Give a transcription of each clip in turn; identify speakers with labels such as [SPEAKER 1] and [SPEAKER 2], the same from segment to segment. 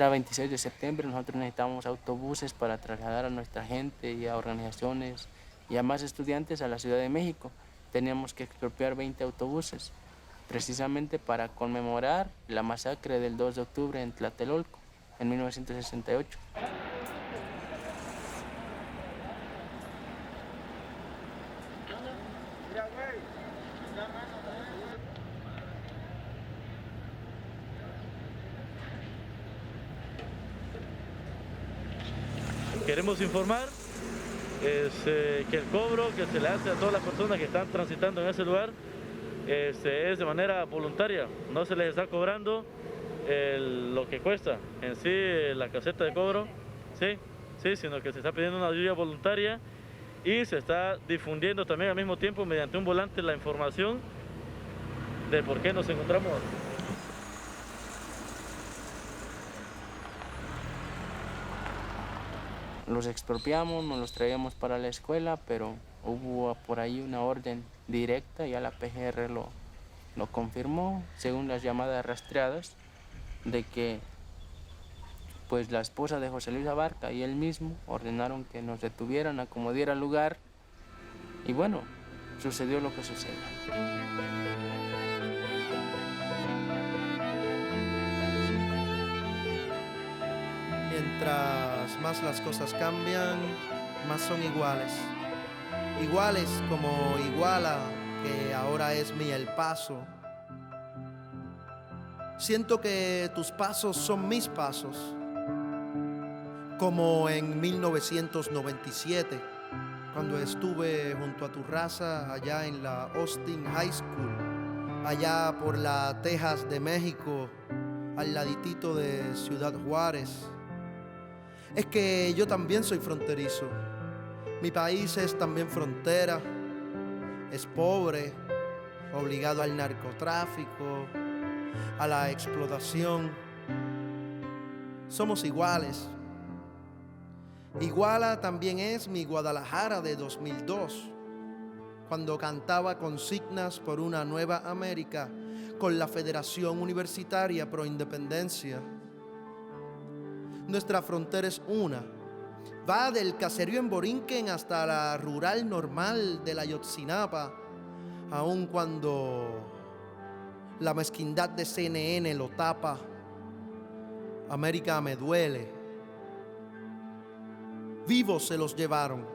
[SPEAKER 1] era 26 de septiembre, nosotros necesitábamos autobuses para trasladar a nuestra gente y a organizaciones y a más estudiantes a la Ciudad de México. Teníamos que expropiar 20 autobuses, precisamente para conmemorar la masacre del 2 de octubre en Tlatelolco, en 1968.
[SPEAKER 2] Queremos informar que el cobro que se le hace a todas las personas que están transitando en ese lugar es de manera voluntaria, no se les está cobrando lo que cuesta en sí la caseta de cobro, sí, sino que se está pidiendo una ayuda voluntaria y se está difundiendo también al mismo tiempo mediante un volante la información de por qué nos encontramos.
[SPEAKER 1] Los expropiamos, nos los traíamos para la escuela, pero hubo por ahí una orden directa, ya la PGR lo confirmó, según las llamadas rastreadas, de que pues la esposa de José Luis Abarca y él mismo ordenaron que nos detuvieran a como diera lugar, y bueno, sucedió lo que sucedió.
[SPEAKER 3] Mientras más las cosas cambian, más son iguales. Iguales como Iguala, que ahora es mi El Paso. Siento que tus pasos son mis pasos. Como en 1997, cuando estuve junto a tu raza allá en la Austin High School, allá por la Texas de México, al laditito de Ciudad Juárez. Es que yo también soy fronterizo. Mi país es también frontera. Es pobre, obligado al narcotráfico, a la explotación. Somos iguales. Iguala también es mi Guadalajara de 2002, cuando cantaba consignas por una nueva América con la Federación Universitaria Pro Independencia. Nuestra frontera es una. Va del caserío en Borinquen hasta la rural normal de la Ayotzinapa, aun cuando la mezquindad de CNN lo tapa. América me duele. Vivos se los llevaron.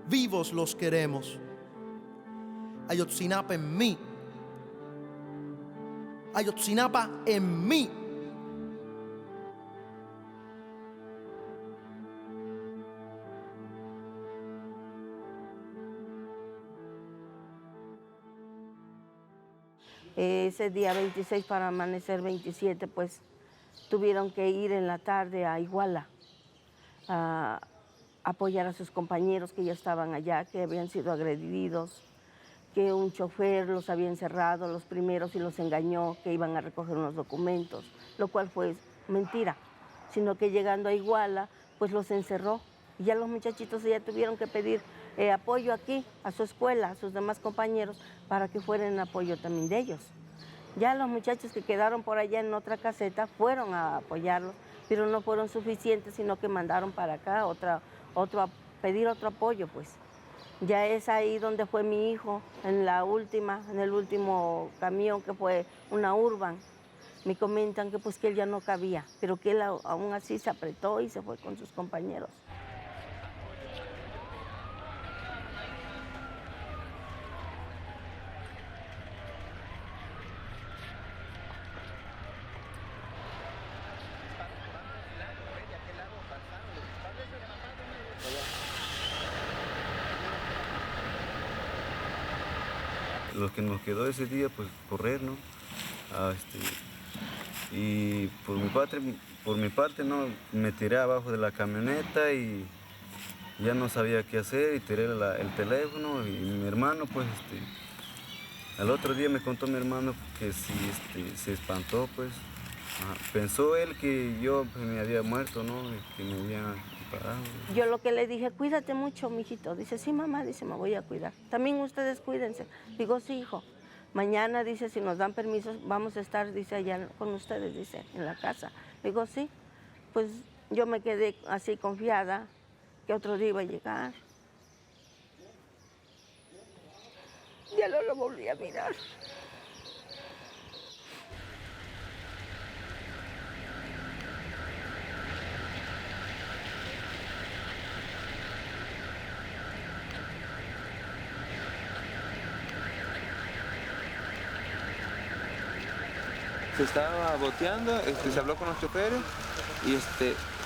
[SPEAKER 3] Vivos los queremos. Ayotzinapa en mí. Ayotzinapa en mí.
[SPEAKER 4] Ese día 26 para amanecer 27, pues tuvieron que ir en la tarde a Iguala a apoyar a sus compañeros que ya estaban allá, que habían sido agredidos, que un chofer los había encerrado los primeros y los engañó, que iban a recoger unos documentos, lo cual fue mentira, sino que llegando a Iguala, pues los encerró. Y ya los muchachitos ya tuvieron que pedir apoyo aquí, a su escuela, a sus demás compañeros, para que fueran en apoyo también de ellos. Ya los muchachos que quedaron por allá en otra caseta fueron a apoyarlos, pero no fueron suficientes, sino que mandaron para acá a pedir otro apoyo, pues. Ya es ahí donde fue mi hijo, en el último camión, que fue una Urban. Me comentan que pues que él ya no cabía, pero que él aún así se apretó y se fue con sus compañeros.
[SPEAKER 5] Lo que nos quedó ese día, pues correr, ¿no? Y por mi parte, ¿no? Me tiré abajo de la camioneta y ya no sabía qué hacer y tiré el teléfono y mi hermano, pues, al otro día me contó mi hermano que sí, se espantó, pues. Pensó él que yo pues, me había muerto, ¿no? Que me había disparado.
[SPEAKER 4] Yo lo que le dije, cuídate mucho, mijito. Dice, sí, mamá, dice, me voy a cuidar. También ustedes cuídense. Digo, sí, hijo. Mañana, dice, si nos dan permiso, vamos a estar, dice, allá con ustedes, dice, en la casa. Digo, sí, pues yo me quedé así confiada que otro día iba a llegar. Ya no lo volví a mirar.
[SPEAKER 6] Se estaba boteando, se habló con los choferes y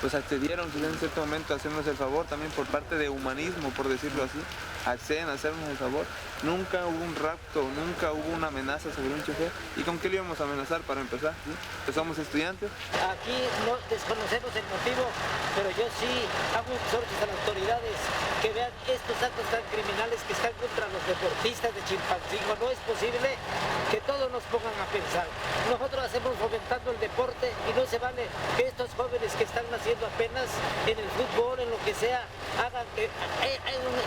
[SPEAKER 6] pues accedieron en cierto momento a hacernos el favor, también por parte de humanismo, por decirlo así, acceden a hacernos el favor. Nunca hubo un rapto, nunca hubo una amenaza sobre un chofer. ¿Y con qué le íbamos a amenazar para empezar? ¿Sí? Que somos estudiantes.
[SPEAKER 7] Aquí no desconocemos el motivo, pero yo sí hago exhortos a las autoridades que vean estos actos tan criminales que están contra los deportistas de Chilpancingo. No es posible que todos nos pongan a pensar. Nosotros hacemos fomentando el deporte y no se vale que estos jóvenes que están naciendo apenas en el fútbol, en lo que sea, hagan que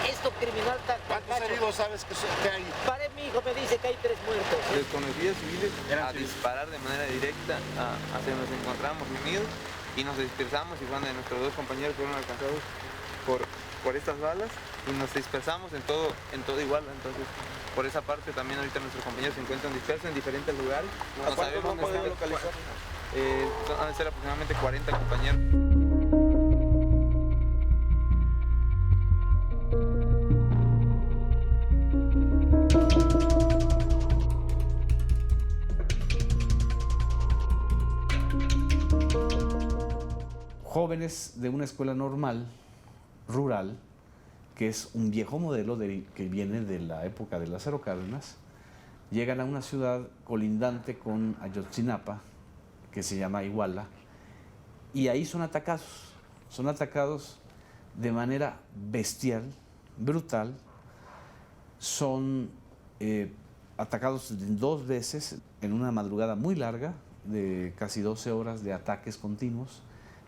[SPEAKER 7] esto criminal tan...
[SPEAKER 8] ¿Cuántos heridos sabes que hay?
[SPEAKER 7] Pare, mi hijo me dice que hay 3 muertos.
[SPEAKER 6] Desconocidos civiles a disparar de manera directa hacia donde nos encontramos reunidos y nos dispersamos y cuando nuestros 2 compañeros fueron alcanzados por estas balas y nos dispersamos en todo igual. Entonces, por esa parte también ahorita nuestros compañeros se encuentran dispersos en diferentes lugares. No sabemos dónde están localizados. Van a ser aproximadamente 40 compañeros.
[SPEAKER 9] Jóvenes de una escuela normal, rural, que es un viejo modelo que viene de la época de Lázaro Cárdenas, llegan a una ciudad colindante con Ayotzinapa, que se llama Iguala, y ahí son atacados de manera bestial, brutal, son atacados 2 veces en una madrugada muy larga, de casi 12 horas de ataques continuos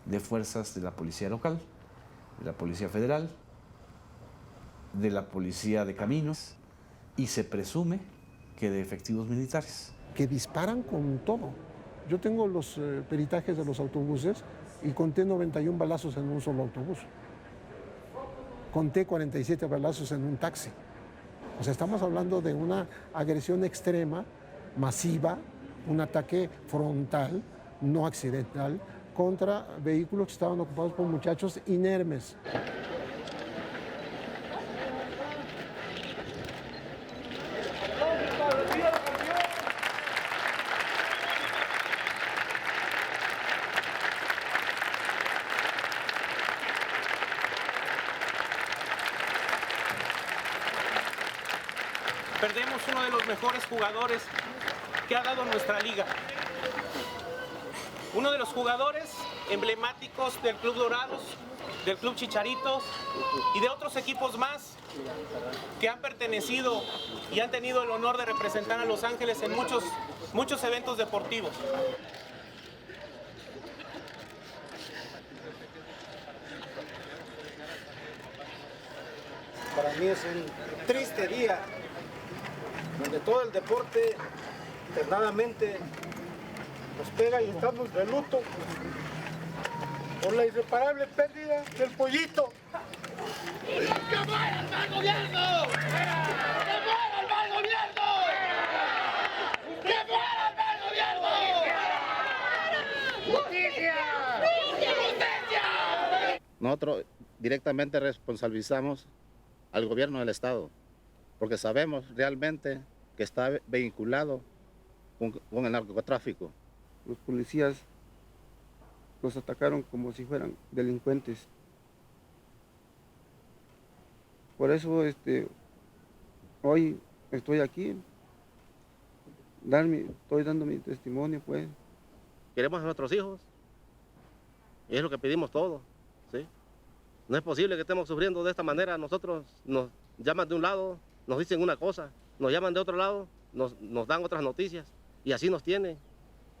[SPEAKER 9] de fuerzas de la policía local, de la policía federal, de la policía de caminos y se presume que de efectivos militares.
[SPEAKER 10] Que disparan con todo. Yo tengo los peritajes de los autobuses y conté 91 balazos en un solo autobús. Conté 47 balazos en un taxi. O sea, estamos hablando de una agresión extrema, masiva, un ataque frontal, no accidental, contra vehículos que estaban ocupados por muchachos inermes.
[SPEAKER 11] Perdemos uno de los mejores jugadores que ha dado nuestra liga. Uno de los jugadores emblemáticos del Club Dorados, del Club Chicharitos y de otros equipos más que han pertenecido y han tenido el honor de representar a Los Ángeles en muchos eventos deportivos.
[SPEAKER 8] Para mí es un triste día donde todo el deporte internamente nos pega y estamos de luto por la irreparable pérdida del pollito. ¡Que muera el mal gobierno! ¡Que muera el mal gobierno! ¡Que muera el mal gobierno! ¡Justicia! ¡Justicia!
[SPEAKER 12] Nosotros directamente responsabilizamos al gobierno del estado, porque sabemos realmente que está vinculado con el narcotráfico.
[SPEAKER 13] Los policías los atacaron como si fueran delincuentes. Por eso hoy estoy aquí, estoy dando mi testimonio, pues.
[SPEAKER 12] Queremos a nuestros hijos, y es lo que pedimos todos, ¿sí? No es posible que estemos sufriendo de esta manera. Nosotros nos llaman de un lado, nos dicen una cosa, nos llaman de otro lado, nos dan otras noticias, y así nos tienen.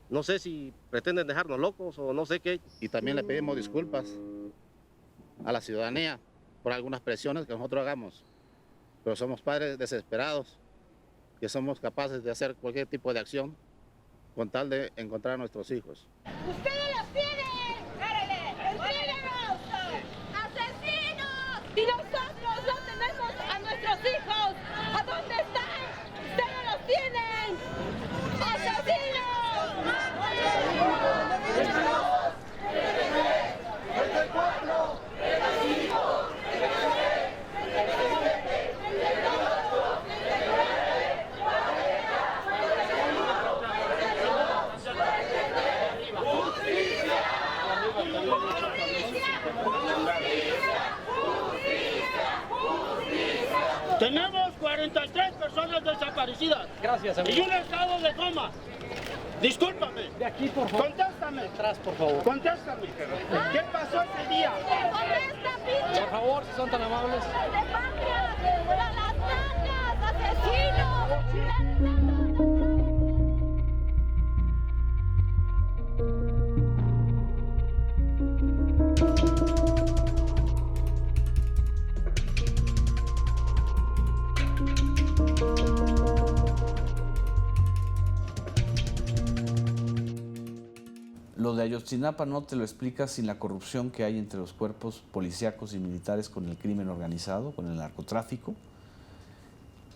[SPEAKER 12] No sé si pretenden dejarnos locos o no sé qué. Y también le pedimos disculpas a la ciudadanía por algunas presiones que nosotros hagamos. Pero somos padres desesperados, que somos capaces de hacer cualquier tipo de acción con tal de encontrar a nuestros hijos.
[SPEAKER 14] Ustedes tienen! ¡Entréguenos! ¡Asesinos! Y nosotros no tenemos a nuestros hijos. ¿A dónde están? ¡Ustedes los tienen! ¡Asesinos!
[SPEAKER 15] Tenemos 43 personas desaparecidas.
[SPEAKER 7] Gracias, amigo.
[SPEAKER 15] Y un estado de coma. Discúlpame.
[SPEAKER 7] De aquí, por favor.
[SPEAKER 15] Contéstame.
[SPEAKER 7] Atrás, por favor.
[SPEAKER 15] Contéstame. ¿Qué pasó ese día?
[SPEAKER 7] Por favor, si son tan amables.
[SPEAKER 9] Lo de Ayotzinapa no te lo explicas sin la corrupción que hay entre los cuerpos policíacos y militares con el crimen organizado, con el narcotráfico,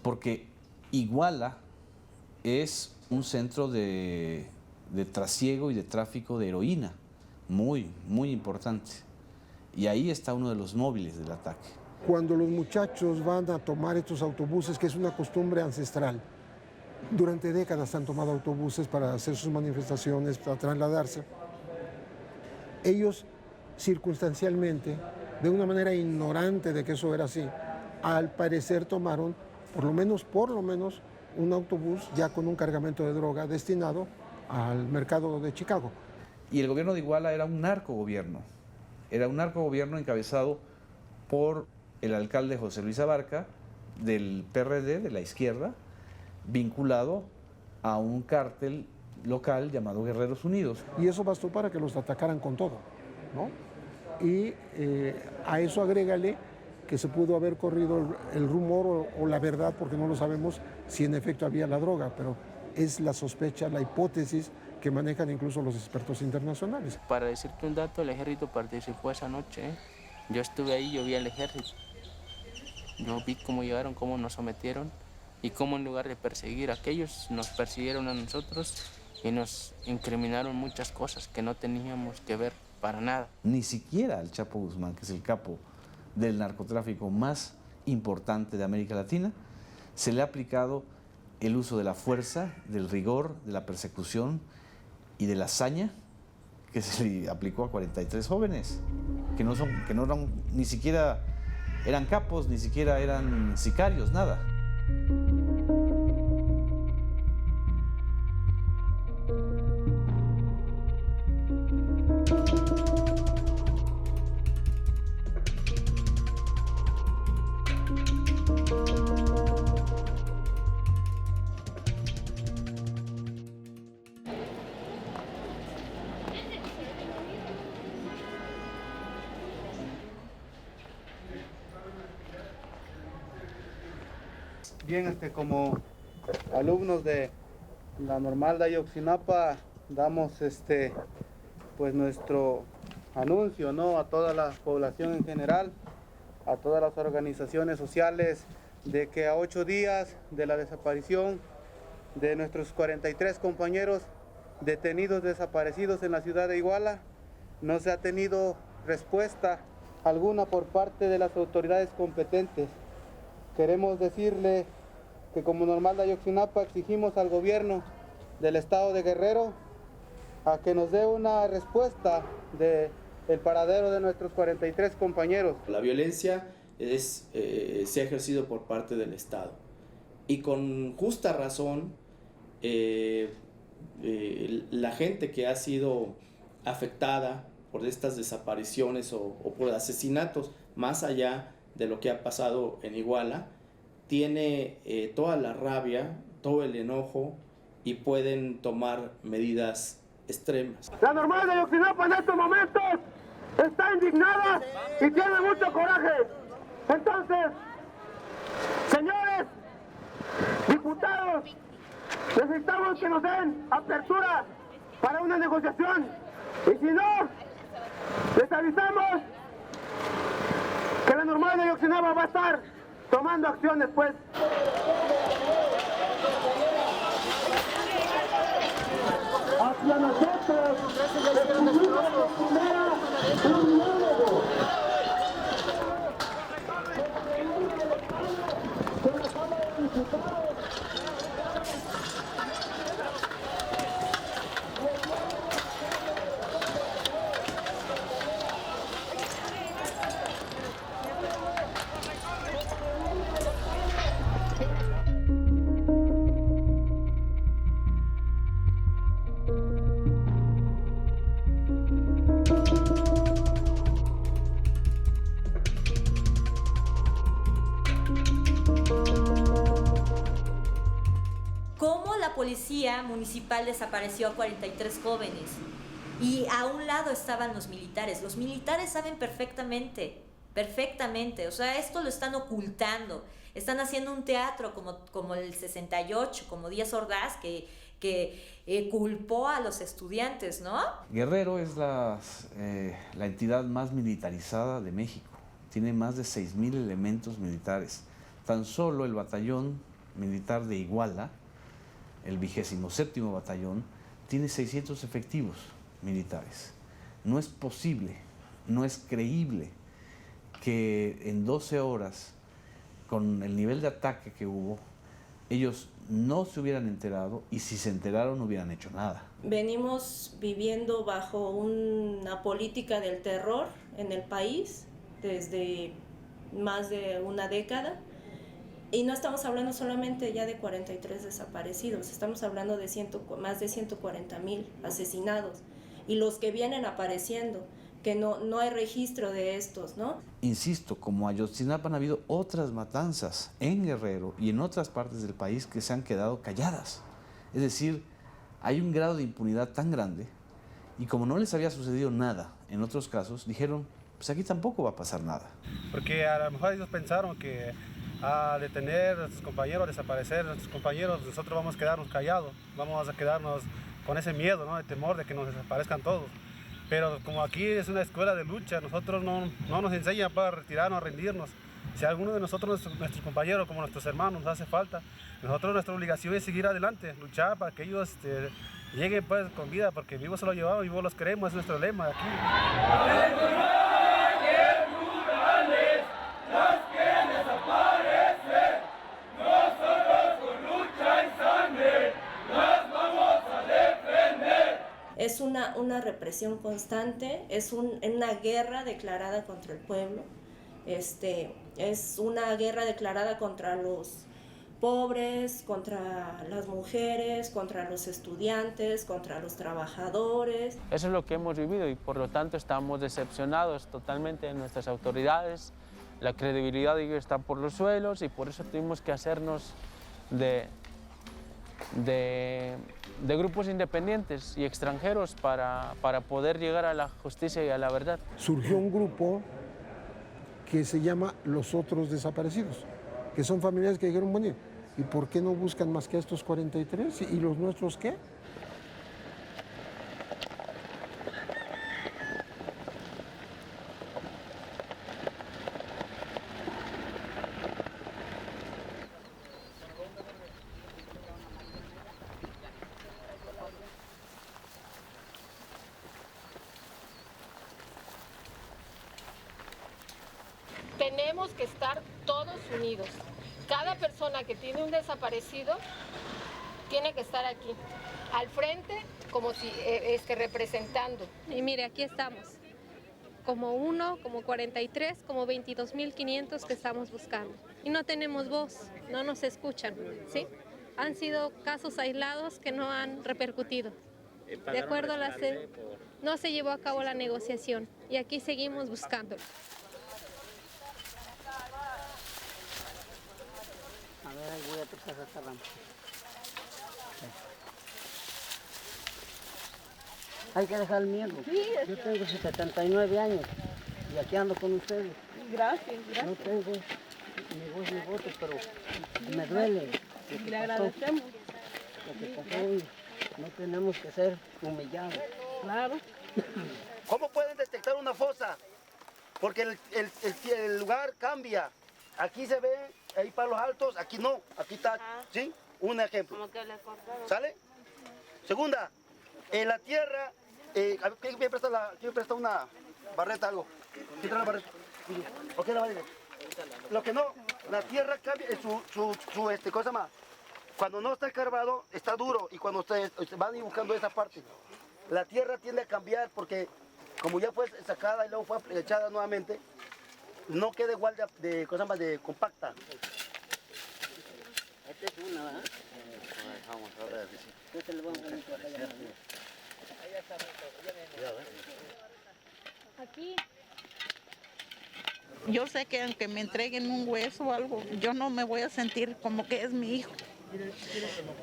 [SPEAKER 9] porque Iguala es un centro de trasiego y de tráfico de heroína, muy, muy importante. Y ahí está uno de los móviles del ataque.
[SPEAKER 10] Cuando los muchachos van a tomar estos autobuses, que es una costumbre ancestral, durante décadas han tomado autobuses para hacer sus manifestaciones, para trasladarse. Ellos circunstancialmente, de una manera ignorante de que eso era así, al parecer tomaron por lo menos un autobús ya con un cargamento de droga destinado al mercado de Chicago.
[SPEAKER 9] Y el gobierno de Iguala era un narcogobierno encabezado por el alcalde José Luis Abarca, del PRD, de la izquierda, vinculado a un cártel local llamado Guerreros Unidos.
[SPEAKER 10] Y eso bastó para que los atacaran con todo, ¿no? Y a eso agrégale que se pudo haber corrido el rumor o la verdad, porque no lo sabemos si en efecto había la droga, pero es la sospecha, la hipótesis que manejan incluso los expertos internacionales.
[SPEAKER 1] Para decirte un dato, el ejército participó esa noche, ¿eh? Yo estuve ahí, yo vi al ejército. Yo vi cómo llegaron, cómo nos sometieron y cómo en lugar de perseguir a aquellos, nos persiguieron a nosotros y nos incriminaron muchas cosas que no teníamos que ver para nada.
[SPEAKER 9] Ni siquiera al Chapo Guzmán, que es el capo del narcotráfico más importante de América Latina, se le ha aplicado el uso de la fuerza, del rigor, de la persecución y de la hazaña que se le aplicó a 43 jóvenes, que no eran, ni siquiera eran capos, ni siquiera eran sicarios, nada.
[SPEAKER 16] Bien, como alumnos de la Normal de Ayotzinapa damos pues nuestro anuncio, ¿no?, a toda la población en general, a todas las organizaciones sociales, de que a 8 días de la desaparición de nuestros 43 compañeros detenidos desaparecidos en la ciudad de Iguala, no se ha tenido respuesta alguna por parte de las autoridades competentes. Queremos decirle que como Normal de Ayotzinapa exigimos al gobierno del estado de Guerrero a que nos dé una respuesta del paradero de nuestros 43 compañeros.
[SPEAKER 17] La violencia se ha ejercido por parte del Estado y con justa razón la gente que ha sido afectada por estas desapariciones o por asesinatos, más allá de lo que ha pasado en Iguala, tiene toda la rabia, todo el enojo y pueden tomar medidas extremas.
[SPEAKER 15] La Normal de Ayotzinapa en estos momentos está indignada y tiene mucho coraje. Entonces, señores diputados, necesitamos que nos den apertura para una negociación Y si no, les avisamos que la normal de Ayotzinapa va a estar tomando acciones, pues. Hacia nosotros, un diálogo.
[SPEAKER 18] Cómo la policía municipal desapareció a 43 jóvenes y a un lado estaban los militares. Los militares saben perfectamente, o sea, esto lo están ocultando. Están haciendo un teatro como el 68, como Díaz Ordaz, que culpó a los estudiantes, ¿no?
[SPEAKER 9] Guerrero es la entidad más militarizada de México. Tiene más de 6,000 elementos militares. Tan solo el batallón militar de Iguala, el 27º batallón, tiene 600 efectivos militares. No es posible, no es creíble que en 12 horas, con el nivel de ataque que hubo, ellos no se hubieran enterado y si se enteraron no hubieran hecho nada.
[SPEAKER 19] Venimos viviendo bajo una política del terror en el país desde más de una década. Y no estamos hablando solamente ya de 43 desaparecidos, estamos hablando de más de 140,000 asesinados. Y los que vienen apareciendo, que no hay registro de estos, ¿no?
[SPEAKER 9] Insisto, como Ayotzinapa han habido otras matanzas en Guerrero y en otras partes del país que se han quedado calladas. Es decir, hay un grado de impunidad tan grande y como no les había sucedido nada en otros casos, dijeron, pues aquí tampoco va a pasar nada.
[SPEAKER 8] Porque a lo mejor ellos pensaron que al detener a sus compañeros, desaparecer a sus compañeros, nosotros vamos a quedarnos callados, vamos a quedarnos con ese miedo, ¿no? El temor de que nos desaparezcan todos. Pero como aquí es una escuela de lucha, nosotros no nos enseñan para retirarnos, a rendirnos. Si alguno de nosotros, nuestros compañeros, como nuestros hermanos, nos hace falta, nuestra obligación es seguir adelante, luchar para que ellos lleguen pues con vida, porque vivos se lo llevamos, vivos los queremos, es nuestro lema aquí.
[SPEAKER 19] Es una represión constante, es una guerra declarada contra el pueblo, es una guerra declarada contra los pobres, contra las mujeres, contra los estudiantes, contra los trabajadores.
[SPEAKER 1] Eso es lo que hemos vivido y por lo tanto estamos decepcionados totalmente de nuestras autoridades. La credibilidad de ellos está por los suelos y por eso tuvimos que hacernos de grupos independientes y extranjeros para poder llegar a la justicia y a la verdad.
[SPEAKER 10] Surgió un grupo que se llama Los Otros Desaparecidos, que son familiares que dijeron, bueno, ¿y por qué no buscan más que a estos 43? ¿Y los nuestros qué?
[SPEAKER 20] Tenemos que estar todos unidos. Cada persona que tiene un desaparecido tiene que estar aquí, al frente, como si representando.
[SPEAKER 21] Y mire, aquí estamos, como uno, como 43, como 22.500 que estamos buscando. Y no tenemos voz, no nos escuchan, ¿sí? Han sido casos aislados que no han repercutido. De acuerdo a la no se llevó a cabo la negociación y aquí seguimos buscándolo.
[SPEAKER 22] A ver, ahí voy a tocar esta rama. Hay que dejar el miedo. Sí, yo tengo 79 años y aquí ando con ustedes.
[SPEAKER 20] Gracias, gracias.
[SPEAKER 22] No tengo ni voz ni voto, pero me duele.
[SPEAKER 20] Le agradecemos.
[SPEAKER 22] Lo que pasó hoy, no tenemos que ser humillados.
[SPEAKER 20] Claro.
[SPEAKER 15] ¿Cómo pueden detectar una fosa? Porque el lugar cambia. Aquí se ve, hay palos altos, aquí no, aquí está, ¿sí? Un ejemplo. ¿Sale? Segunda, en la tierra, ¿quién me presta una barreta, algo? ¿Quién trae la barreta? ¿O qué la barreta? Lo que no, la tierra cambia, cosa más. Cuando no está escarbado, está duro, y cuando ustedes van y buscando esa parte, la tierra tiende a cambiar porque como ya fue sacada y luego fue echada nuevamente, no queda igual de cosa más de compacta.
[SPEAKER 22] Esta es una, ¿verdad?
[SPEAKER 15] Vamos a ver.
[SPEAKER 22] Este le vamos a poner para allá.
[SPEAKER 2] Aquí. Yo sé que aunque me entreguen un hueso o algo, yo no me voy a sentir como que es mi hijo.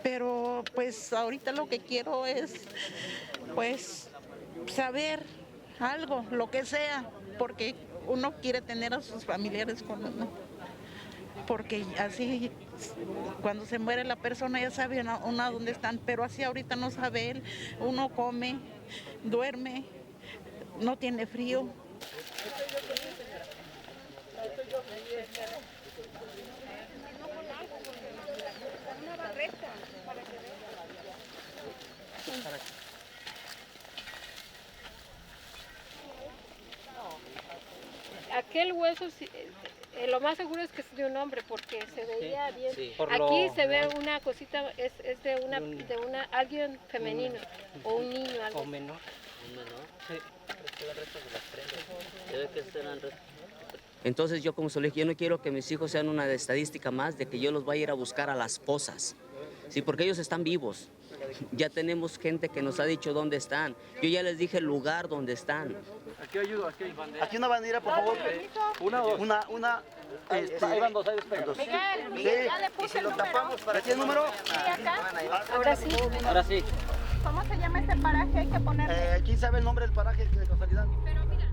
[SPEAKER 2] Pero pues ahorita lo que quiero es pues saber algo, lo que sea, porque uno quiere tener a sus familiares con uno. Porque así cuando se muere la persona ya sabe uno dónde están, pero así ahorita no sabe él. Uno come, duerme, no tiene frío.
[SPEAKER 21] Aquel hueso, lo más seguro es que es de un hombre porque se veía bien.
[SPEAKER 7] Sí.
[SPEAKER 21] Aquí se ve una cosita, es de alguien femenino o un niño. Algo.
[SPEAKER 22] O menor. Un menor. Sí. Debe que ser el resto.
[SPEAKER 3] Entonces yo como yo no quiero que mis hijos sean una estadística más de que yo los vaya a ir a buscar a las fosas, ¿sí? Porque ellos están vivos. Ya tenemos gente que nos ha dicho dónde están. Yo ya les dije el lugar donde están.
[SPEAKER 15] Aquí ayudo, aquí hay bandera. Aquí una bandera, por favor.
[SPEAKER 22] Una o dos.
[SPEAKER 15] Una.
[SPEAKER 22] Ahí van dos, ahí despegan.
[SPEAKER 15] Miguel, ya le puse el número. ¿Ya tiene el número?
[SPEAKER 21] Sí, acá. Ahora sí.
[SPEAKER 22] Ahora sí.
[SPEAKER 2] ¿Cómo se llama este paraje? Hay que ponerle.
[SPEAKER 15] ¿Quién sabe el nombre del paraje de casualidad?
[SPEAKER 21] Pero mira.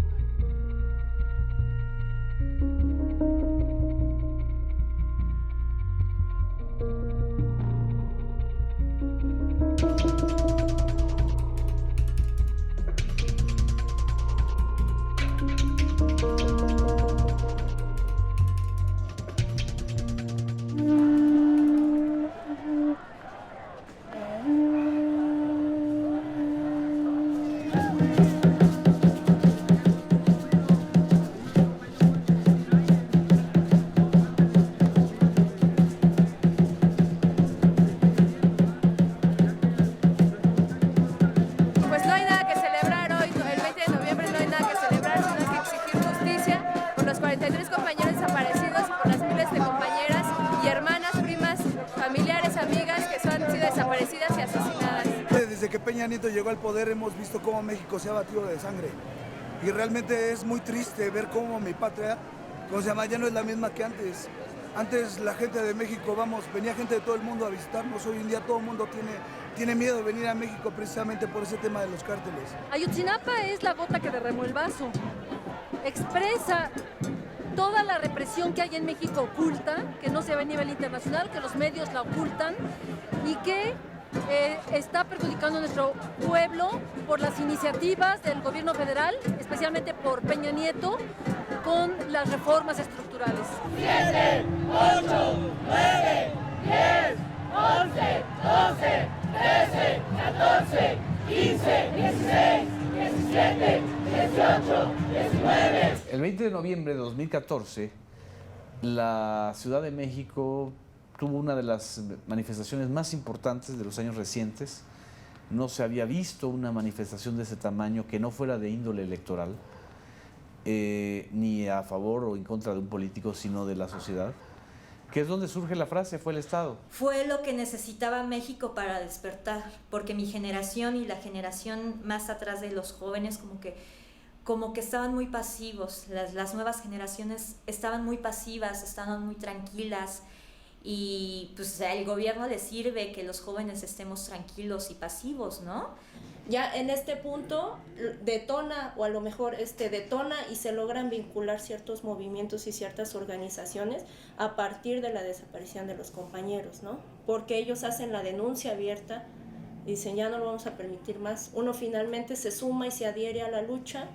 [SPEAKER 23] Peña Nieto llegó al poder, hemos visto cómo México se ha batido de sangre y realmente es muy triste ver cómo mi patria, ya no es la misma que antes. Antes la gente de México, venía gente de todo el mundo a visitarnos, hoy en día todo el mundo tiene miedo de venir a México precisamente por ese tema de los cárteles.
[SPEAKER 24] Ayotzinapa es la gota que derramó el vaso, expresa toda la represión que hay en México oculta, que no se ve a nivel internacional, que los medios la ocultan y que está perjudicando a nuestro pueblo por las iniciativas del gobierno federal, especialmente por Peña Nieto, con las reformas estructurales.
[SPEAKER 14] 7, 8, 9, 10, 11, 12, 13, 14, 15, 16, 17, 18, 19.
[SPEAKER 9] El 20 de noviembre de 2014, la Ciudad de México tuvo una de las manifestaciones más importantes de los años recientes. No se había visto una manifestación de ese tamaño que no fuera de índole electoral, ni a favor o en contra de un político, sino de la sociedad, que es donde surge la frase, fue el Estado.
[SPEAKER 18] Fue lo que necesitaba México para despertar, porque mi generación y la generación más atrás de los jóvenes como que estaban muy pasivos, las nuevas generaciones estaban muy pasivas, estaban muy tranquilas. Y pues al gobierno le sirve que los jóvenes estemos tranquilos y pasivos, ¿no?
[SPEAKER 19] Ya en este punto detona, o a lo mejor detona y se logran vincular ciertos movimientos y ciertas organizaciones a partir de la desaparición de los compañeros, ¿no? Porque ellos hacen la denuncia abierta Y dicen, ya no lo vamos a permitir más. Uno finalmente se suma y se adhiere a la lucha.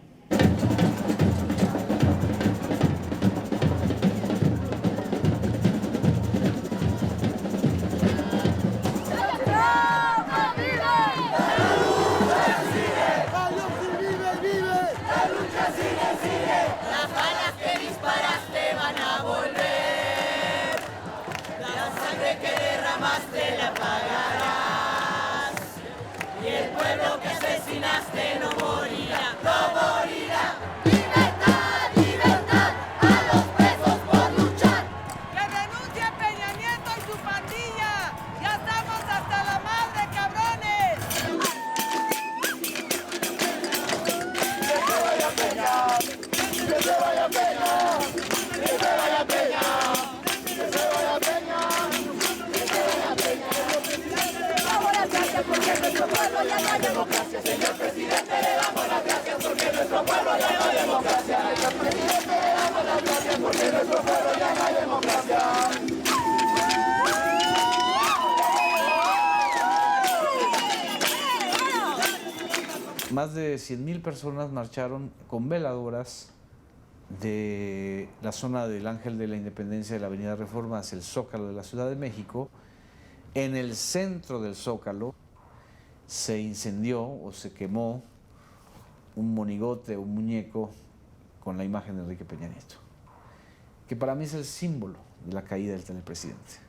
[SPEAKER 14] Las balas que disparaste van a volver. La sangre que derramaste la pagarás. Y el pueblo que asesinaste no morirá, no morirá. ¡Libertad, libertad! ¡A los presos por luchar! ¡Que denuncie Peña Nieto y su pandilla! ¡Ya estamos hasta la madre, cabrones! ¡Que se vaya Peña! ¡Que se vaya Peña! ¡Que se vaya Peña! ¡Que se vaya Peña! ¡Que se vaya Peña! Le damos las gracias porque en nuestro pueblo ya no hay democracia. Señor presidente, le damos las gracias porque en nuestro pueblo ya no hay democracia. Señor presidente, le damos las gracias porque en nuestro pueblo ya no hay democracia.
[SPEAKER 9] Más de 100,000 personas marcharon con veladoras de la zona del Ángel de la Independencia de la Avenida Reforma hacia el Zócalo de la Ciudad de México. En el centro del Zócalo se incendió o se quemó un monigote, un muñeco con la imagen de Enrique Peña Nieto, que para mí es el símbolo de la caída del presidente.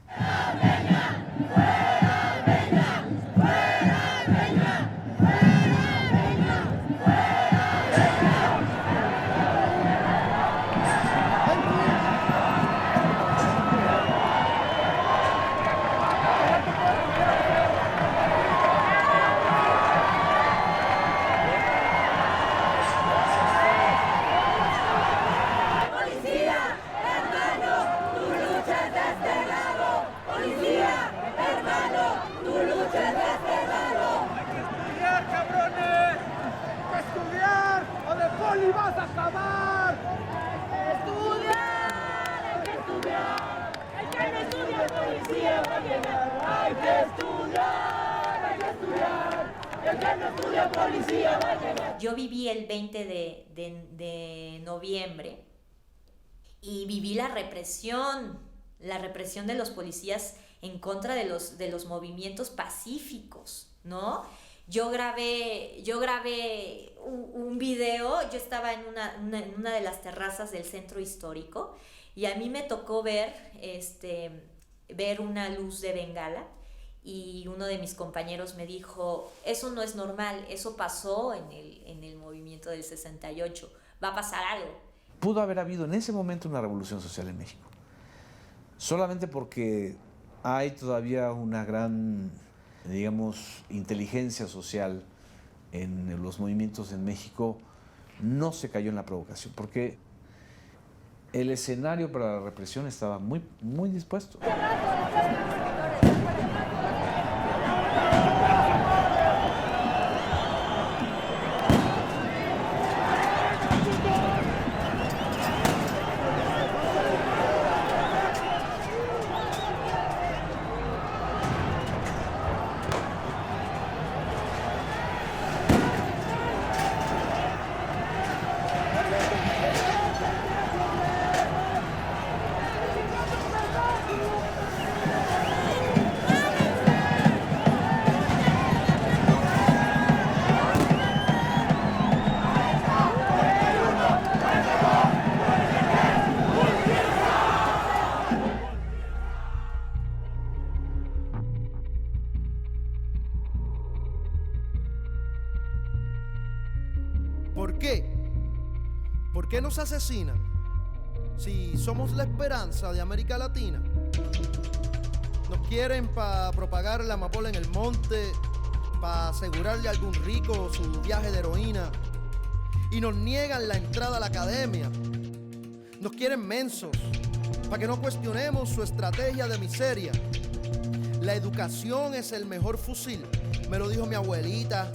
[SPEAKER 14] ¡Poli, vas a acabar! ¡Estudiar! ¡Hay que estudiar! ¡El que no estudia policía va a llegar! ¡Hay que estudiar! ¡Hay que estudiar! ¡El que no estudia policía va a llegar!
[SPEAKER 18] Yo viví el 20 de noviembre y viví la represión de los policías en contra de los movimientos pacíficos, ¿no? Yo grabé un video, yo estaba en una de las terrazas del centro histórico y a mí me tocó ver una luz de bengala y uno de mis compañeros me dijo, eso no es normal, eso pasó en el movimiento del 68, va a pasar algo.
[SPEAKER 9] Pudo haber habido en ese momento una revolución social en México, solamente porque hay todavía una gran, digamos, inteligencia social en los movimientos en México. No se cayó en la provocación, porque el escenario para la represión estaba muy, muy dispuesto.
[SPEAKER 4] ¿Por qué? ¿Por qué nos asesinan? Si somos la esperanza de América Latina. Nos quieren para propagar la amapola en el monte, para asegurarle a algún rico su viaje de heroína. Y nos niegan la entrada a la academia. Nos quieren mensos, para que no cuestionemos su estrategia de miseria. La educación es el mejor fusil, me lo dijo mi abuelita.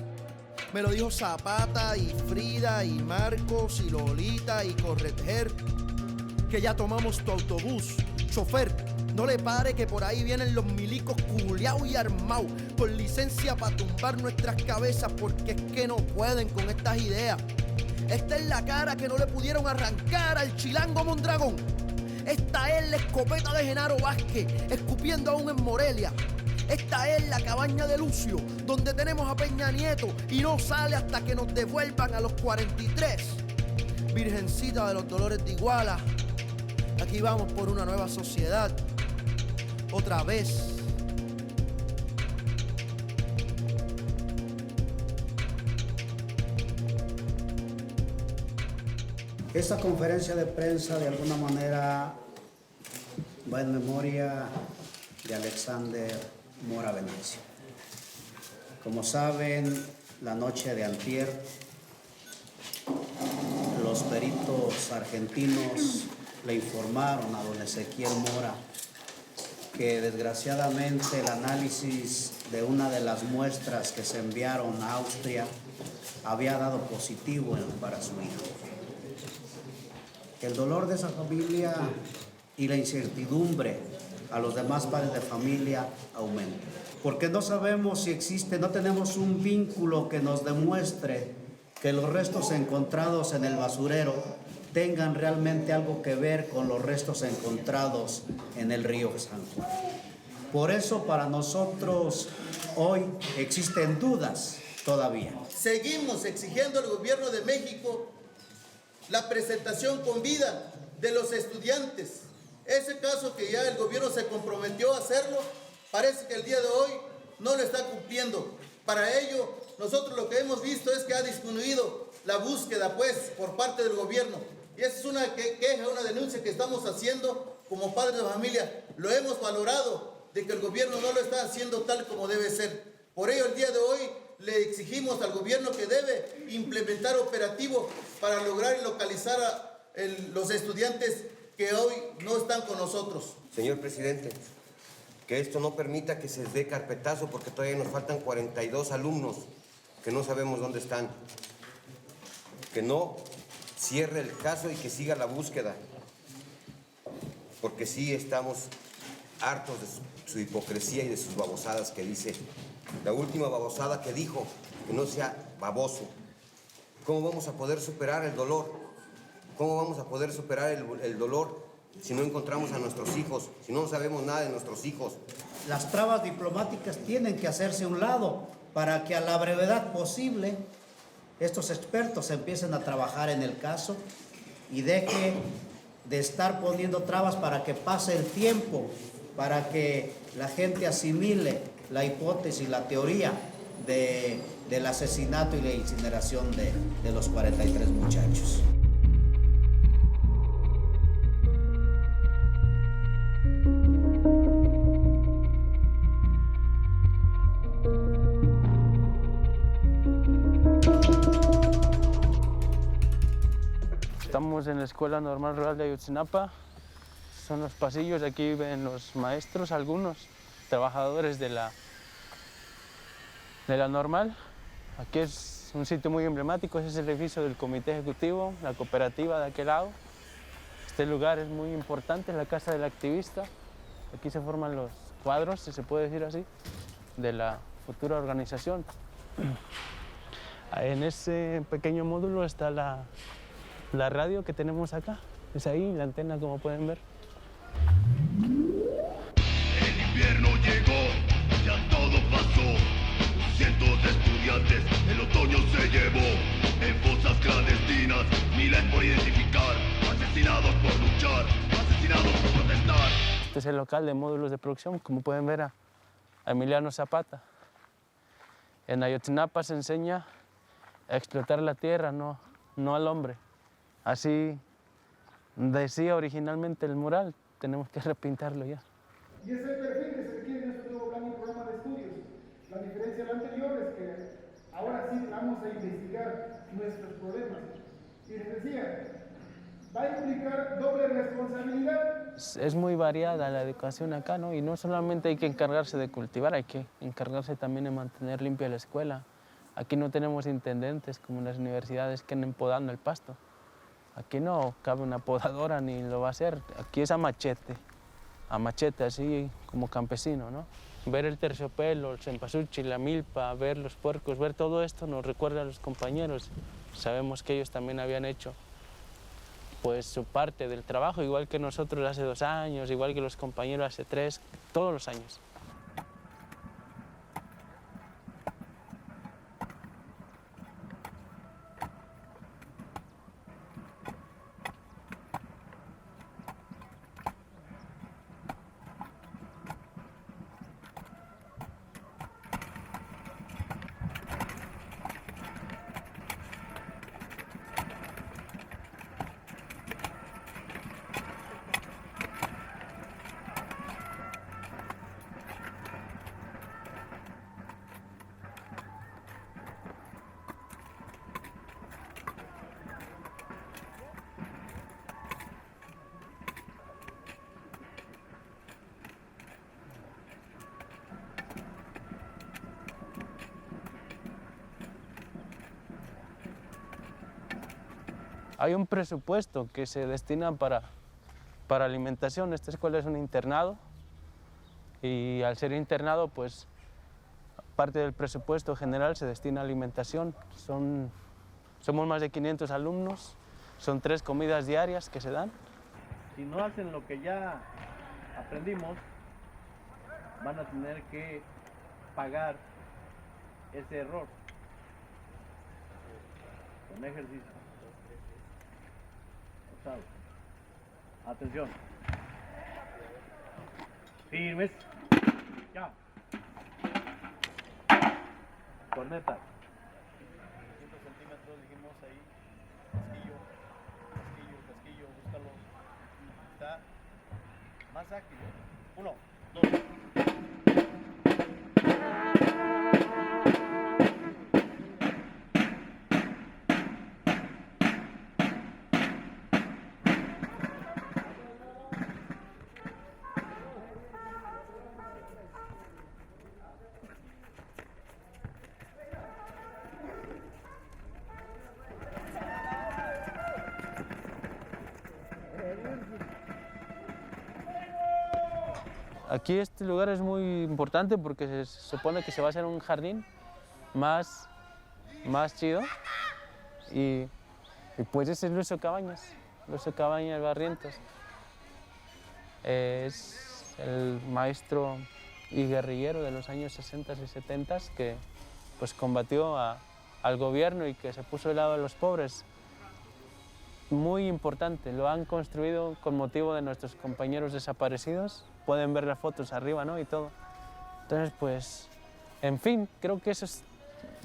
[SPEAKER 4] Me lo dijo Zapata y Frida y Marcos y Lolita y Correter, que ya tomamos tu autobús. Chofer, No le pare que por ahí vienen los milicos culiados y armados, con licencia para tumbar nuestras cabezas, porque es que no pueden con estas ideas. Esta es la cara que no le pudieron arrancar al Chilango Mondragón. Esta es la escopeta de Genaro Vázquez, escupiendo aún en Morelia. Esta es la cabaña de Lucio, donde tenemos a Peña Nieto y no sale hasta que nos devuelvan a los 43. Virgencita de los Dolores de Iguala, aquí vamos por una nueva sociedad. Otra vez.
[SPEAKER 5] Esta conferencia de prensa de alguna manera va en memoria de Alexander Mora Venecio. Como saben, la noche de antier, los peritos argentinos le informaron a don Ezequiel Mora que desgraciadamente el análisis de una de las muestras que se enviaron a Austria había dado positivo para su hijo. El dolor de esa familia y la incertidumbre a los demás padres de familia aumenta. Porque no sabemos si existe, no tenemos un vínculo que nos demuestre que los restos encontrados en el basurero tengan realmente algo que ver con los restos encontrados en el río San Juan. Por eso para nosotros hoy existen dudas todavía.
[SPEAKER 4] Seguimos exigiendo al gobierno de México la presentación con vida de los estudiantes. Ese caso que ya el gobierno se comprometió a hacerlo, parece que el día de hoy no lo está cumpliendo. Para ello, nosotros lo que hemos visto es que ha disminuido la búsqueda, pues, por parte del gobierno. Y esa es una queja, una denuncia que estamos haciendo como padres de familia. Lo hemos valorado de que el gobierno no lo está haciendo tal como debe ser. Por ello, el día de hoy le exigimos al gobierno que debe implementar operativos para lograr localizar a los estudiantes que hoy no están con nosotros.
[SPEAKER 6] Señor presidente, que esto no permita que se dé carpetazo porque todavía nos faltan 42 alumnos que no sabemos dónde están. Que no cierre el caso y que siga la búsqueda, porque sí estamos hartos de su hipocresía y de sus babosadas que dice. La última babosada que dijo, que no sea baboso. ¿Cómo vamos a poder superar el dolor? ¿Cómo vamos a poder superar el dolor si no encontramos a nuestros hijos, si no sabemos nada de nuestros hijos?
[SPEAKER 5] Las trabas diplomáticas tienen que hacerse a un lado para que a la brevedad posible estos expertos empiecen a trabajar en el caso y deje de estar poniendo trabas para que pase el tiempo, para que la gente asimile la hipótesis, la teoría del asesinato y la incineración de los 43 muchachos.
[SPEAKER 1] Estamos en la Escuela Normal Rural de Ayotzinapa. Son los pasillos, aquí viven los maestros, algunos trabajadores de la normal. Aquí es un sitio muy emblemático, ese es el edificio del comité ejecutivo, la cooperativa de aquel lado. Este lugar es muy importante, es la casa del activista. Aquí se forman los cuadros, si se puede decir así, de la futura organización. En ese pequeño módulo está la radio que tenemos acá. Es ahí, la antena, como pueden ver.
[SPEAKER 11] El invierno llegó, ya todo pasó. Cientos de estudiantes, el otoño se llevó. En fosas clandestinas, miles por identificar. Asesinados por luchar, asesinados por protestar.
[SPEAKER 1] Este es el local de módulos de producción, como pueden ver a Emiliano Zapata. En Ayotzinapa se enseña a explotar la tierra, no al hombre. Así decía originalmente el mural, tenemos que repintarlo ya.
[SPEAKER 13] Y ese perfil que se requiere en este nuevo plan y programa de estudios. La diferencia del anterior es que ahora sí vamos a investigar nuestros problemas. Y les decía, va a implicar doble responsabilidad.
[SPEAKER 1] Es muy variada la educación acá, ¿no? Y no solamente hay que encargarse de cultivar, hay que encargarse también de mantener limpia la escuela. Aquí no tenemos intendentes como en las universidades que anden podando el pasto. Aquí no cabe una podadora ni lo va a hacer, aquí es a machete. a machete, así como campesino, ¿no? Ver el terciopelo, el cempasúchil, la milpa, ver los puercos, ver todo esto nos recuerda a los compañeros. Sabemos que ellos también habían hecho pues su parte del trabajo, igual que nosotros hace 2 años, igual que los compañeros hace 3, todos los años. Hay un presupuesto que se destina para alimentación. Esta escuela es un internado y al ser internado, pues parte del presupuesto general se destina a alimentación. Somos más de 500 alumnos, son 3 comidas diarias que se dan.
[SPEAKER 9] Si no hacen lo que ya aprendimos, van a tener que pagar ese error con ejercicio. Atención. Firmes. Ya. Corneta. 100 centímetros, dijimos ahí. Casquillo, búscalo. Está más ágil. 1, 2.
[SPEAKER 1] Aquí este lugar es muy importante porque se supone que se va a hacer un jardín más chido y pues ese es Lucio Cabañas Barrientos. Es el maestro y guerrillero de los años 60 y 70 que pues combatió al gobierno y que se puso del lado de los pobres. Muy importante, lo han construido con motivo de nuestros compañeros desaparecidos. Pueden ver las fotos arriba, ¿no? Y todo. Entonces, pues, en fin, creo que eso es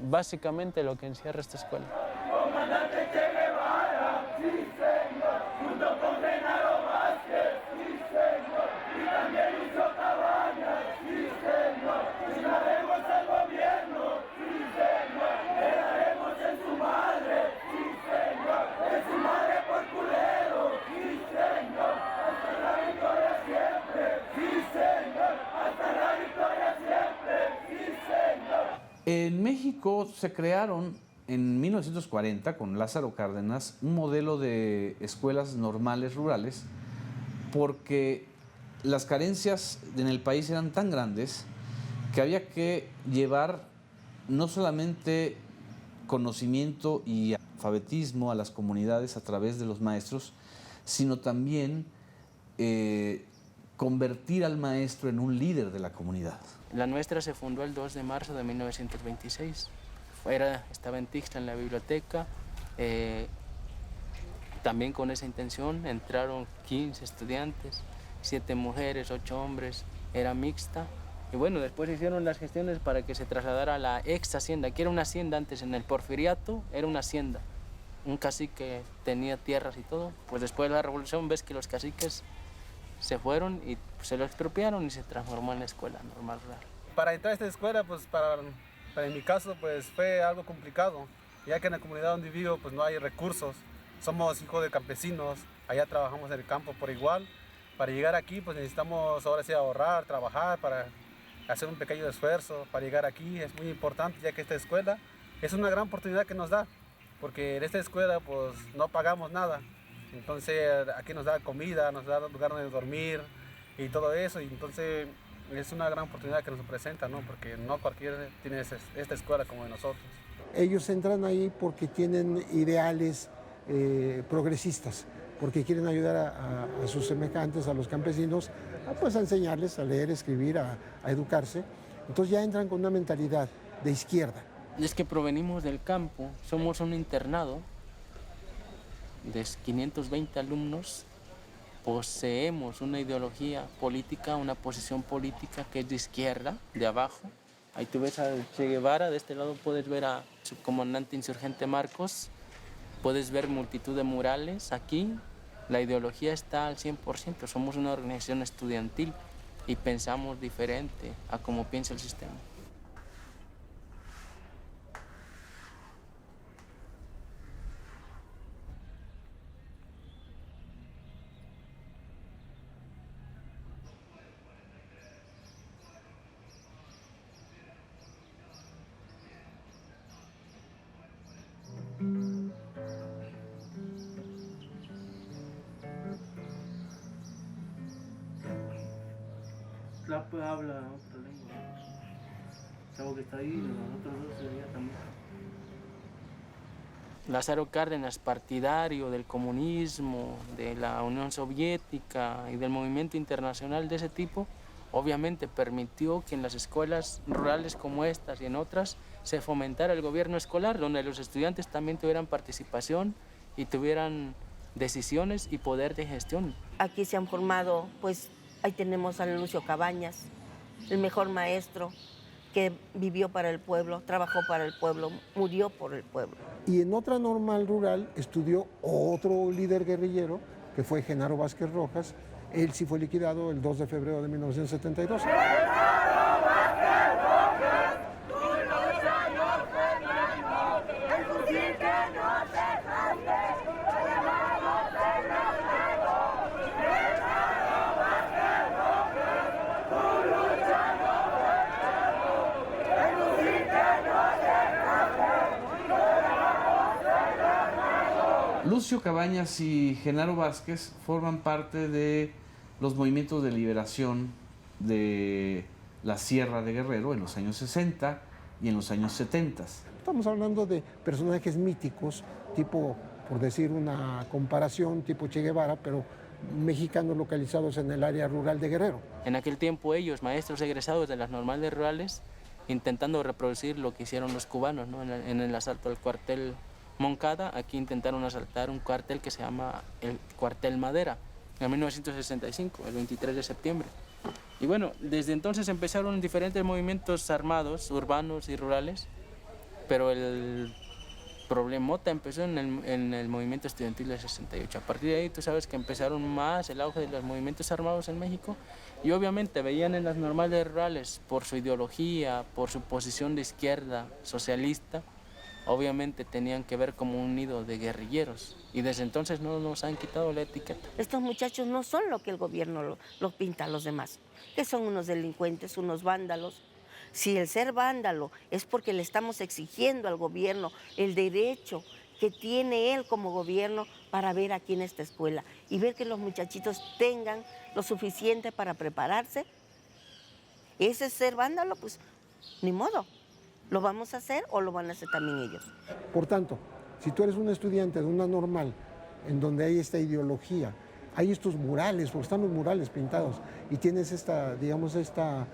[SPEAKER 1] básicamente lo que encierra esta escuela.
[SPEAKER 14] Comandante Che Guevara, sí señor, junto con Genaro Vázquez, sí señor, y también Lucio Cabañas, sí señor, y daremos al gobierno, sí señor, le daremos en su madre, sí señor, en su madre por culero, sí señor, hasta la victoria siempre, sí señor, hasta la victoria siempre, sí señor.
[SPEAKER 9] En México se crearon en 1940, con Lázaro Cárdenas, un modelo de escuelas normales rurales porque las carencias en el país eran tan grandes que había que llevar no solamente conocimiento y alfabetismo a las comunidades a través de los maestros, sino también convertir al maestro en un líder de la comunidad.
[SPEAKER 1] La nuestra se fundó el 2 de marzo de 1926. Estaba en Tixla, en la biblioteca. También con esa intención entraron 15 estudiantes, 7 mujeres, 8 hombres, era mixta. Y bueno, después hicieron las gestiones para que se trasladara a la ex hacienda, que era una hacienda antes, en el Porfiriato era una hacienda. Un cacique tenía tierras y todo. Pues después de la revolución ves que los caciques se fueron y se lo expropiaron y se transformó en la escuela normal rural.
[SPEAKER 8] Para entrar a esta escuela, pues para en mi caso, pues fue algo complicado, ya que en la comunidad donde vivo, pues no hay recursos. Somos hijos de campesinos, allá trabajamos en el campo por igual. Para llegar aquí, pues necesitamos ahora sí ahorrar, trabajar, para hacer un pequeño esfuerzo para llegar aquí. Es muy importante, ya que esta escuela es una gran oportunidad que nos da, porque en esta escuela pues no pagamos nada. Entonces aquí nos da comida, nos da lugar donde dormir y todo eso, y entonces es una gran oportunidad que nos presenta, ¿no? Porque no cualquiera tiene esta escuela como de nosotros.
[SPEAKER 10] Ellos entran ahí porque tienen ideales progresistas, porque quieren ayudar a sus semejantes, a los campesinos, pues a enseñarles a leer, escribir, a educarse. Entonces ya entran con una mentalidad de izquierda.
[SPEAKER 1] Es que provenimos del campo, somos un internado de 520 alumnos, poseemos una ideología política, una posición política que es de izquierda, de abajo. Ahí tú ves a Che Guevara, de este lado puedes ver a su comandante insurgente Marcos, puedes ver multitud de murales aquí. La ideología está al 100%, somos una organización estudiantil y pensamos diferente a como piensa el sistema. Tlape habla otra lengua. Chavo que está ahí, los otros dos sería también. Lázaro Cárdenas, partidario del comunismo, de la Unión Soviética y del movimiento internacional de ese tipo, obviamente permitió que en las escuelas rurales como estas y en otras se fomentara el gobierno escolar, donde los estudiantes también tuvieran participación y tuvieran decisiones y poder de gestión.
[SPEAKER 12] Aquí se han formado, pues ahí tenemos a Lucio Cabañas, el mejor maestro que vivió para el pueblo, trabajó para el pueblo, murió por el pueblo.
[SPEAKER 10] Y en otra normal rural estudió otro líder guerrillero, que fue Genaro Vázquez Rojas. Él sí fue liquidado el 2 de febrero de 1972.
[SPEAKER 9] Lucio Cabañas y Genaro Vázquez forman parte de los movimientos de liberación de la Sierra de Guerrero en los años 60 y en los años 70.
[SPEAKER 10] Estamos hablando de personajes míticos, tipo, por decir una comparación, tipo Che Guevara, pero mexicanos localizados en el área rural de Guerrero.
[SPEAKER 1] En aquel tiempo ellos, maestros egresados de las normales rurales, intentando reproducir lo que hicieron los cubanos, ¿no? En el asalto al cuartel Moncada, aquí intentaron asaltar un cuartel que se llama el Cuartel Madera, en 1965, el 23 de septiembre. Y bueno, desde entonces empezaron diferentes movimientos armados, urbanos y rurales, pero el problemota empezó en el movimiento estudiantil del 68. A partir de ahí tú sabes que empezaron más el auge de los movimientos armados en México y obviamente veían en las normales rurales, por su ideología, por su posición de izquierda socialista, obviamente tenían que ver como un nido de guerrilleros y desde entonces no nos han quitado la etiqueta.
[SPEAKER 12] Estos muchachos no son lo que el gobierno los pinta a los demás, que son unos delincuentes, unos vándalos. Si el ser vándalo es porque le estamos exigiendo al gobierno el derecho que tiene él como gobierno para ver aquí en esta escuela y ver que los muchachitos tengan lo suficiente para prepararse, ese es ser vándalo, pues ni modo. ¿Lo vamos a hacer o lo van a hacer también ellos?
[SPEAKER 10] Por tanto, si tú eres un estudiante de una normal en donde hay esta ideología, hay estos murales, porque están los murales pintados, y tienes esta, digamos, esta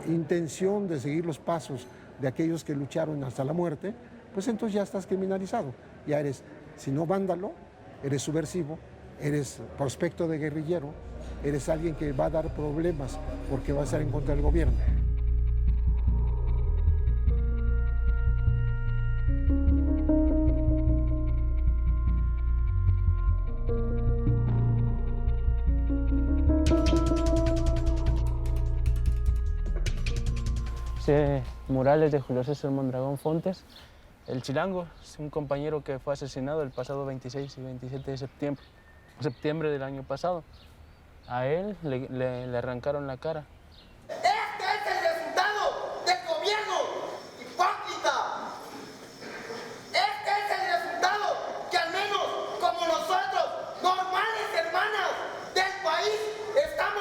[SPEAKER 10] intención de seguir los pasos de aquellos que lucharon hasta la muerte, pues entonces ya estás criminalizado. Ya eres, si no vándalo, eres subversivo, eres prospecto de guerrillero, eres alguien que va a dar problemas porque va a estar en contra del gobierno.
[SPEAKER 1] Murales de Julio César Mondragón Fontes, el Chilango, es un compañero que fue asesinado el pasado 26 y 27 de septiembre del año pasado. A él le arrancaron la cara.
[SPEAKER 14] Este es el resultado del gobierno hipócrita. Este es el resultado que al menos como nosotros, normales hermanas del país, estamos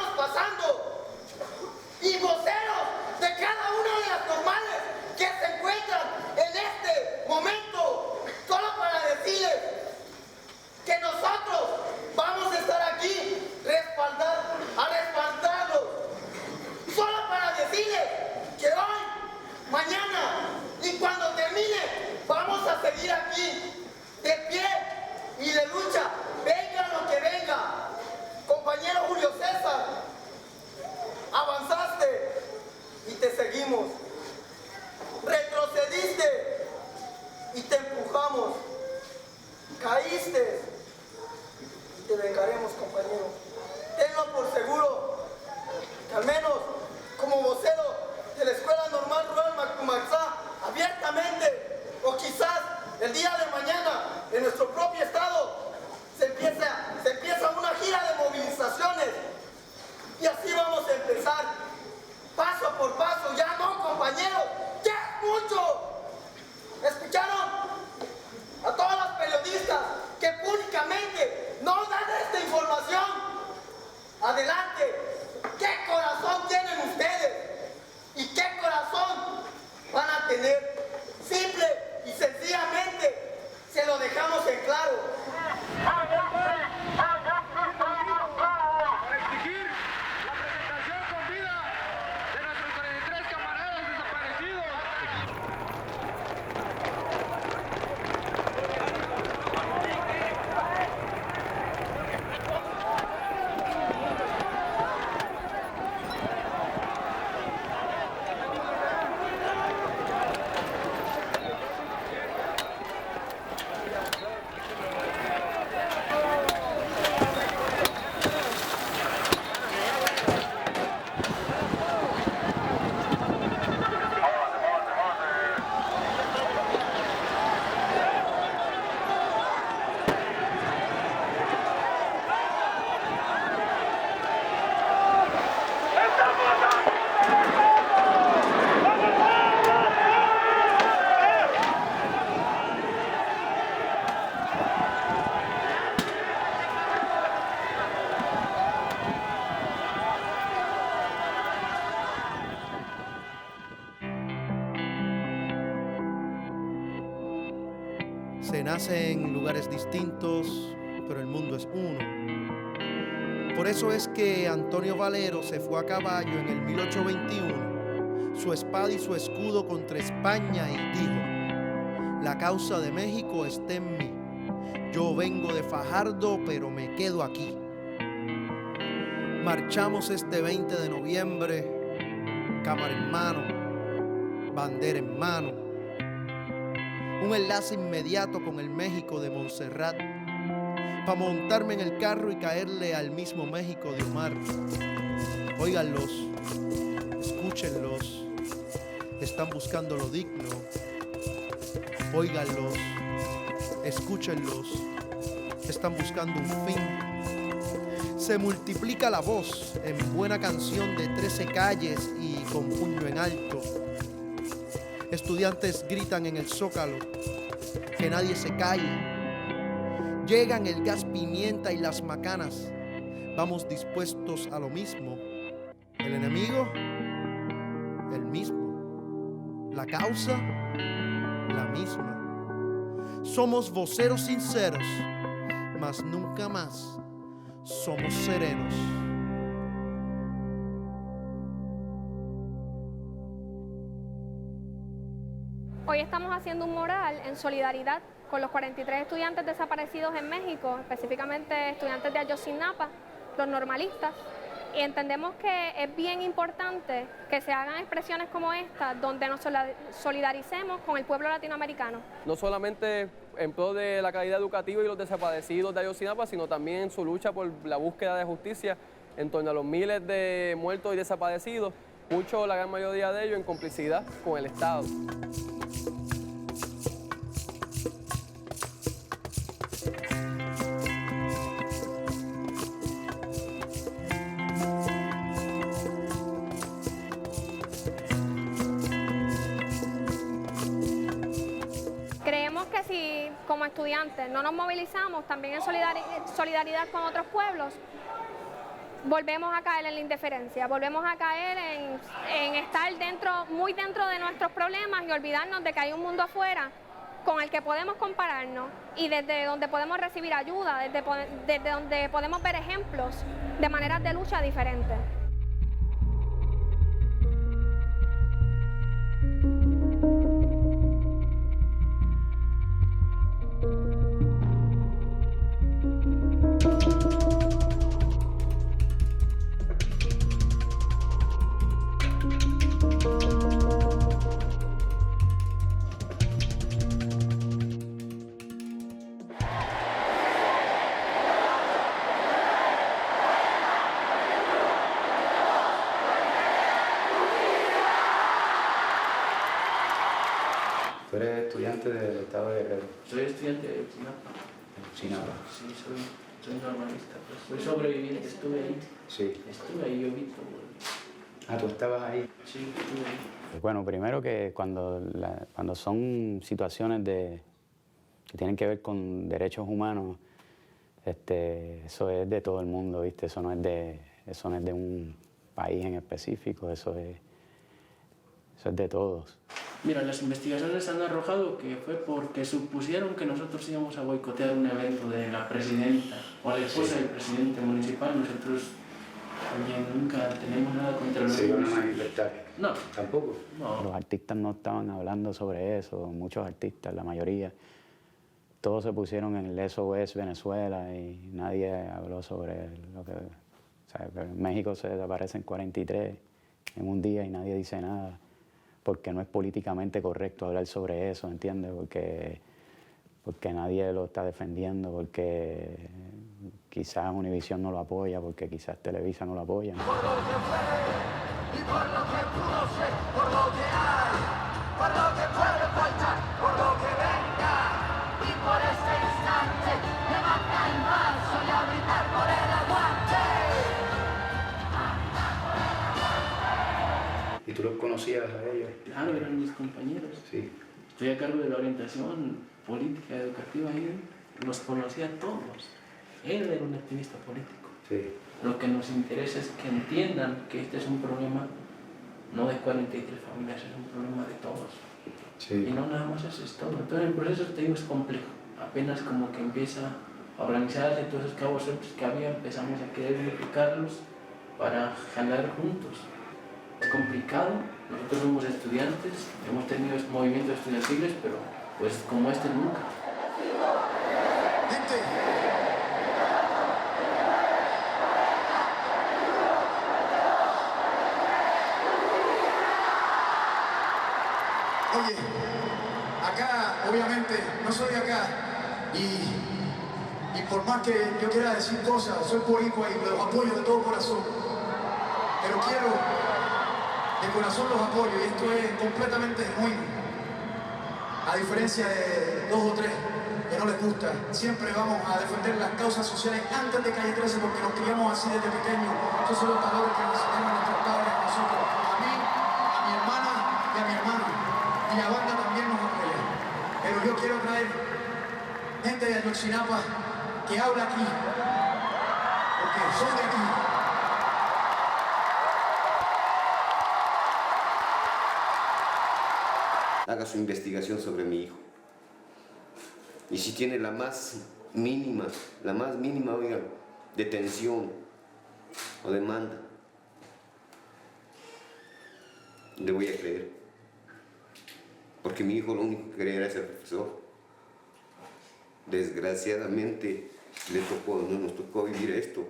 [SPEAKER 7] llegaremos, compañero. Tenlo por seguro, que al menos como vocero de la Escuela Normal Rural Macumaxá, abiertamente, o quizás el día de mañana, en nuestro propio estado, se empieza una gira de movilizaciones. Y así vamos a empezar, paso por paso. Ya no, compañero, ya es mucho. ¿Escucharon? A todos los periodistas que públicamente no dan esta información. Adelante. ¿Qué corazón tienen ustedes? ¿Y qué corazón van a tener? Simple y sencillamente se lo dejamos en claro.
[SPEAKER 14] Para exigir la presentación con vida de nuestros 43 camaradas desaparecidos.
[SPEAKER 4] Se nace en lugares distintos, pero el mundo es uno. Por eso es que Antonio Valero se fue a caballo en el 1821, su espada y su escudo contra España, y dijo: la causa de México está en mí. Yo vengo de Fajardo, pero me quedo aquí. Marchamos este 20 de noviembre, cámara en mano, bandera en mano. Un enlace inmediato con el México de Montserrat, para montarme en el carro y caerle al mismo México de Omar. Óiganlos, escúchenlos, están buscando lo digno. Óiganlos, escúchenlos, están buscando un fin. Se multiplica la voz en buena canción de 13 calles y con puño en alto. Estudiantes gritan en el Zócalo, que nadie se calle. Llegan el gas pimienta y las macanas. Vamos dispuestos a lo mismo. El enemigo, el mismo. La causa, la misma. Somos voceros sinceros, mas nunca más somos serenos.
[SPEAKER 16] Hoy estamos haciendo un mural en solidaridad con los 43 estudiantes desaparecidos en México, específicamente estudiantes de Ayotzinapa, los normalistas, y entendemos que es bien importante que se hagan expresiones como esta, donde nos solidaricemos con el pueblo latinoamericano.
[SPEAKER 17] No solamente en pro de la calidad educativa y los desaparecidos de Ayotzinapa, sino también en su lucha por la búsqueda de justicia en torno a los miles de muertos y desaparecidos, muchos, la gran mayoría de ellos, en complicidad con el Estado.
[SPEAKER 16] Creemos que si como estudiantes no nos movilizamos también en solidaridad con otros pueblos, volvemos a caer en la indiferencia, volvemos a caer en estar muy dentro de nuestros problemas y olvidarnos de que hay un mundo afuera con el que podemos compararnos y desde donde podemos recibir ayuda, desde donde podemos ver ejemplos de maneras de lucha diferentes.
[SPEAKER 2] ¿Tú eres estudiante del estado de Guerrero?
[SPEAKER 1] Soy estudiante de Chinapa.
[SPEAKER 2] Chinapa.
[SPEAKER 1] Sí, soy normalista, pues soy sobreviviente, estuve ahí.
[SPEAKER 2] Sí.
[SPEAKER 1] Estuve ahí, yo vi todo.
[SPEAKER 2] Ah, ¿tú estabas ahí?
[SPEAKER 1] Sí, estuve ahí.
[SPEAKER 2] Bueno, primero que cuando son situaciones que tienen que ver con derechos humanos, eso es de todo el mundo, ¿viste? Eso no es de un país en específico, eso es de todos.
[SPEAKER 1] Mira, las investigaciones han arrojado que fue porque supusieron que nosotros íbamos a boicotear un evento de la presidenta o la esposa del presidente municipal. Nosotros también nunca tenemos nada contra los...
[SPEAKER 2] ¿Se iban a manifestar?
[SPEAKER 1] No.
[SPEAKER 2] ¿Tampoco?
[SPEAKER 1] No.
[SPEAKER 2] Los artistas no estaban hablando sobre eso, muchos artistas, la mayoría. Todos se pusieron en el SOS Venezuela y nadie habló sobre lo que... O sea, en México se desaparecen 43 en un día y nadie dice nada, porque no es políticamente correcto hablar sobre eso, ¿entiendes? Porque nadie lo está defendiendo, porque quizás Univision no lo apoya, porque quizás Televisa no lo apoya.
[SPEAKER 14] Por lo que fue, y por lo que pudo ser, por lo que hay, por lo que puede faltar, por lo que venga. Y por este instante, levanta el vaso y a brindar por el aguante.
[SPEAKER 2] ¿Y tú los conocías a ellos?
[SPEAKER 1] Claro, eran mis compañeros.
[SPEAKER 2] Sí.
[SPEAKER 1] Estoy a cargo de la orientación política educativa ahí. Los conocía a todos. Él era un activista político.
[SPEAKER 2] Sí.
[SPEAKER 1] Lo que nos interesa es que entiendan que este es un problema no de 43 familias, es un problema de todos.
[SPEAKER 2] Sí.
[SPEAKER 1] Y no nada más eso es todo. Entonces el proceso, te digo, es complejo. Apenas como que empieza a organizarse todos esos cabos sueltos que había, empezamos a querer unificarlos para jalar juntos. Es complicado, nosotros somos estudiantes, hemos tenido movimientos estudiantiles, pero pues como este nunca.
[SPEAKER 13] Gente, oye, acá obviamente no soy de acá y por más que yo quiera decir cosas, soy boricua y los apoyo de todo corazón, pero quiero de corazón los apoyo y esto es completamente genuino, a diferencia de 2 o 3 que no les gusta. Siempre vamos a defender las causas sociales antes de Calle 13 porque nos criamos así desde pequeños. Esos son los valores que nos enseñaron nuestros padres a nosotros, a mí, a mi hermana y a mi hermano. Y la banda también nos apoya. Pero yo quiero traer gente de Ayotzinapa que habla aquí, porque son de aquí.
[SPEAKER 6] Haga su investigación sobre mi hijo. Y si tiene la más mínima, oigan, detención o demanda, le voy a creer. Porque mi hijo lo único que quería era ser profesor. Desgraciadamente nos tocó vivir esto,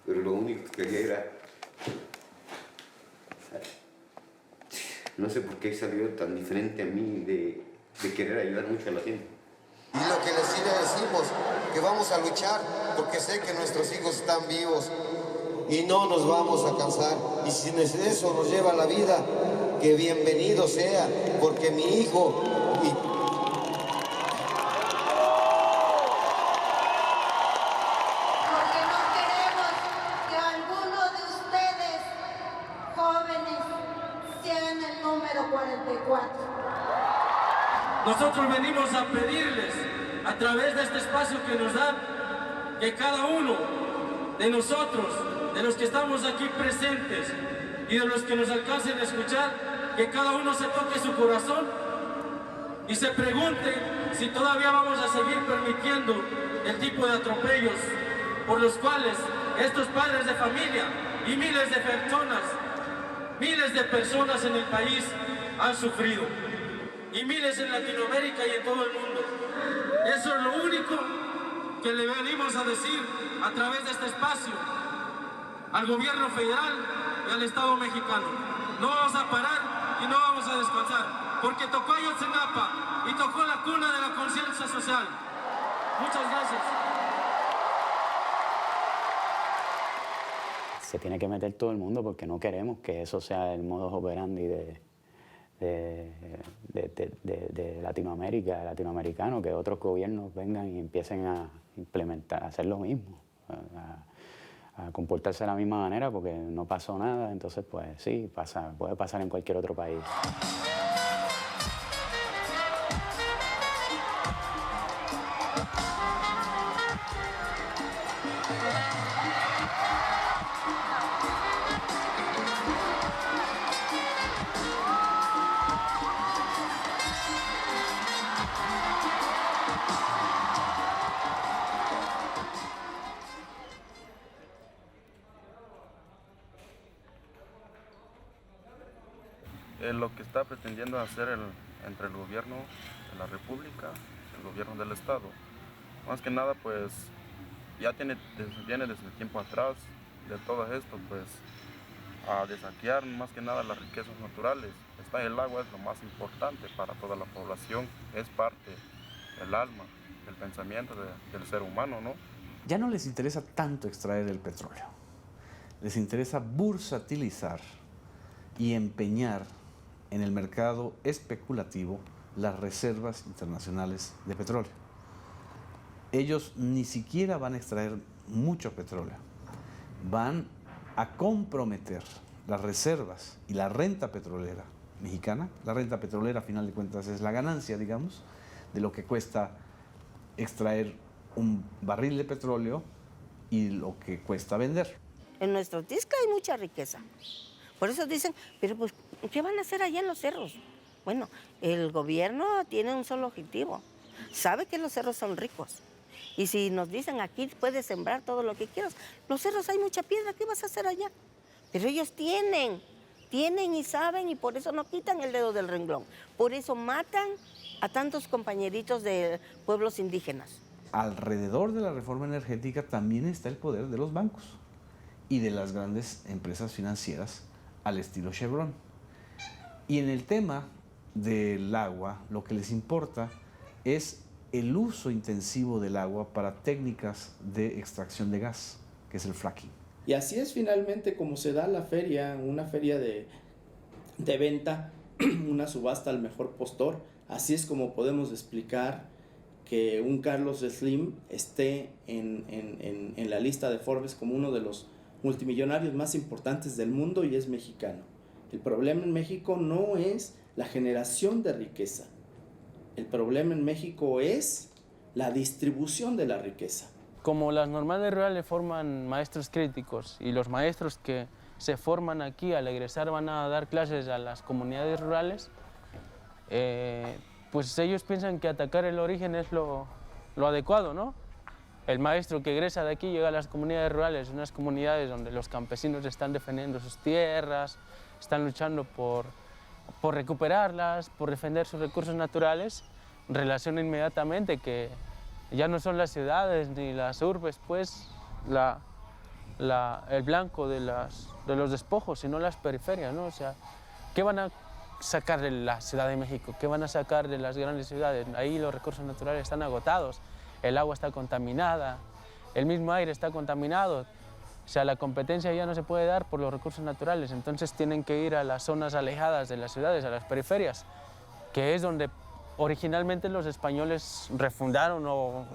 [SPEAKER 6] pero lo único que quería era... No sé por qué salió tan diferente a mí de querer ayudar mucho a la gente.
[SPEAKER 3] Y lo que sí le decimos, que vamos a luchar, porque sé que nuestros hijos están vivos y no nos vamos a cansar. Y si eso nos lleva a la vida, que bienvenido sea, porque mi hijo...
[SPEAKER 14] Porque no queremos que alguno de ustedes, jóvenes, sean el número 44.
[SPEAKER 20] Nosotros venimos a pedirles, a través de este espacio que nos dan, que cada uno de nosotros, de los que estamos aquí presentes y de los que nos alcancen a escuchar, que cada uno se toque su corazón y se pregunte si todavía vamos a seguir permitiendo el tipo de atropellos por los cuales estos padres de familia y miles de personas en el país han sufrido. Y miles en Latinoamérica y en todo el mundo. Eso es lo único que le venimos a decir a través de este espacio al gobierno federal y al Estado mexicano. No vamos a parar y no vamos a descansar, porque tocó Ayotzinapa y tocó la cuna de la conciencia social. Muchas gracias.
[SPEAKER 2] Se tiene que meter todo el mundo porque no queremos que eso sea el modus operandi de Latinoamérica, latinoamericano, que otros gobiernos vengan y empiecen a implementar, a hacer lo mismo, a comportarse de la misma manera, porque no pasó nada. Entonces, pues sí, puede pasar en cualquier otro país.
[SPEAKER 15] Lo que está pretendiendo hacer entre el gobierno de la República y el gobierno del Estado, más que nada, pues ya viene desde tiempo atrás de todo esto, pues a desaquear más que nada las riquezas naturales. El agua es lo más importante para toda la población, es parte del alma, del pensamiento del ser humano, ¿no?
[SPEAKER 9] Ya no les interesa tanto extraer el petróleo, les interesa bursatilizar y empeñar en el mercado especulativo las reservas internacionales de petróleo. Ellos ni siquiera van a extraer mucho petróleo, van a comprometer las reservas y la renta petrolera mexicana. La renta petrolera, a final de cuentas, es la ganancia, digamos, de lo que cuesta extraer un barril de petróleo y lo que cuesta vender.
[SPEAKER 12] En nuestro Tisca hay mucha riqueza. Por eso dicen, pero pues, ¿qué van a hacer allá en los cerros? Bueno, el gobierno tiene un solo objetivo. Sabe que los cerros son ricos. Y si nos dicen, aquí puedes sembrar todo lo que quieras, los cerros hay mucha piedra, ¿qué vas a hacer allá? Pero ellos tienen y saben, y por eso no quitan el dedo del renglón. Por eso matan a tantos compañeritos de pueblos indígenas.
[SPEAKER 9] Alrededor de la reforma energética también está el poder de los bancos y de las grandes empresas financieras al estilo Chevron. Y en el tema del agua, lo que les importa es el uso intensivo del agua para técnicas de extracción de gas, que es el fracking.
[SPEAKER 21] Y así es finalmente como se da la feria, una feria de venta, una subasta al mejor postor. Así es como podemos explicar que un Carlos Slim esté en la lista de Forbes como uno de los multimillonarios más importantes del mundo y es mexicano. El problema en México no es la generación de riqueza. El problema en México es la distribución de la riqueza.
[SPEAKER 1] Como las normales rurales forman maestros críticos y los maestros que se forman aquí al egresar van a dar clases a las comunidades rurales, pues ellos piensan que atacar el origen es lo adecuado, ¿no? El maestro que egresa de aquí llega a las comunidades rurales, unas comunidades donde los campesinos están defendiendo sus tierras, están luchando por recuperarlas, por defender sus recursos naturales, relaciona inmediatamente que ya no son las ciudades ni las urbes, pues, el blanco de los despojos, sino las periferias, ¿no? O sea, ¿qué van a sacar de la Ciudad de México? ¿Qué van a sacar de las grandes ciudades? Ahí los recursos naturales están agotados, el agua está contaminada, el mismo aire está contaminado. O sea, la competencia ya no se puede dar por los recursos naturales, entonces tienen que ir a las zonas alejadas de las ciudades, a las periferias, que es donde originalmente los españoles refundaron o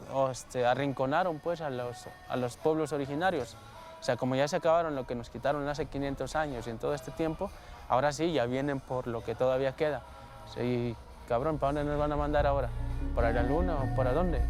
[SPEAKER 1] arrinconaron pues, a los pueblos originarios. O sea, como ya se acabaron lo que nos quitaron hace 500 años y en todo este tiempo, ahora sí, ya vienen por lo que todavía queda. Sí, cabrón, ¿para dónde nos van a mandar ahora? ¿Para la luna o para dónde?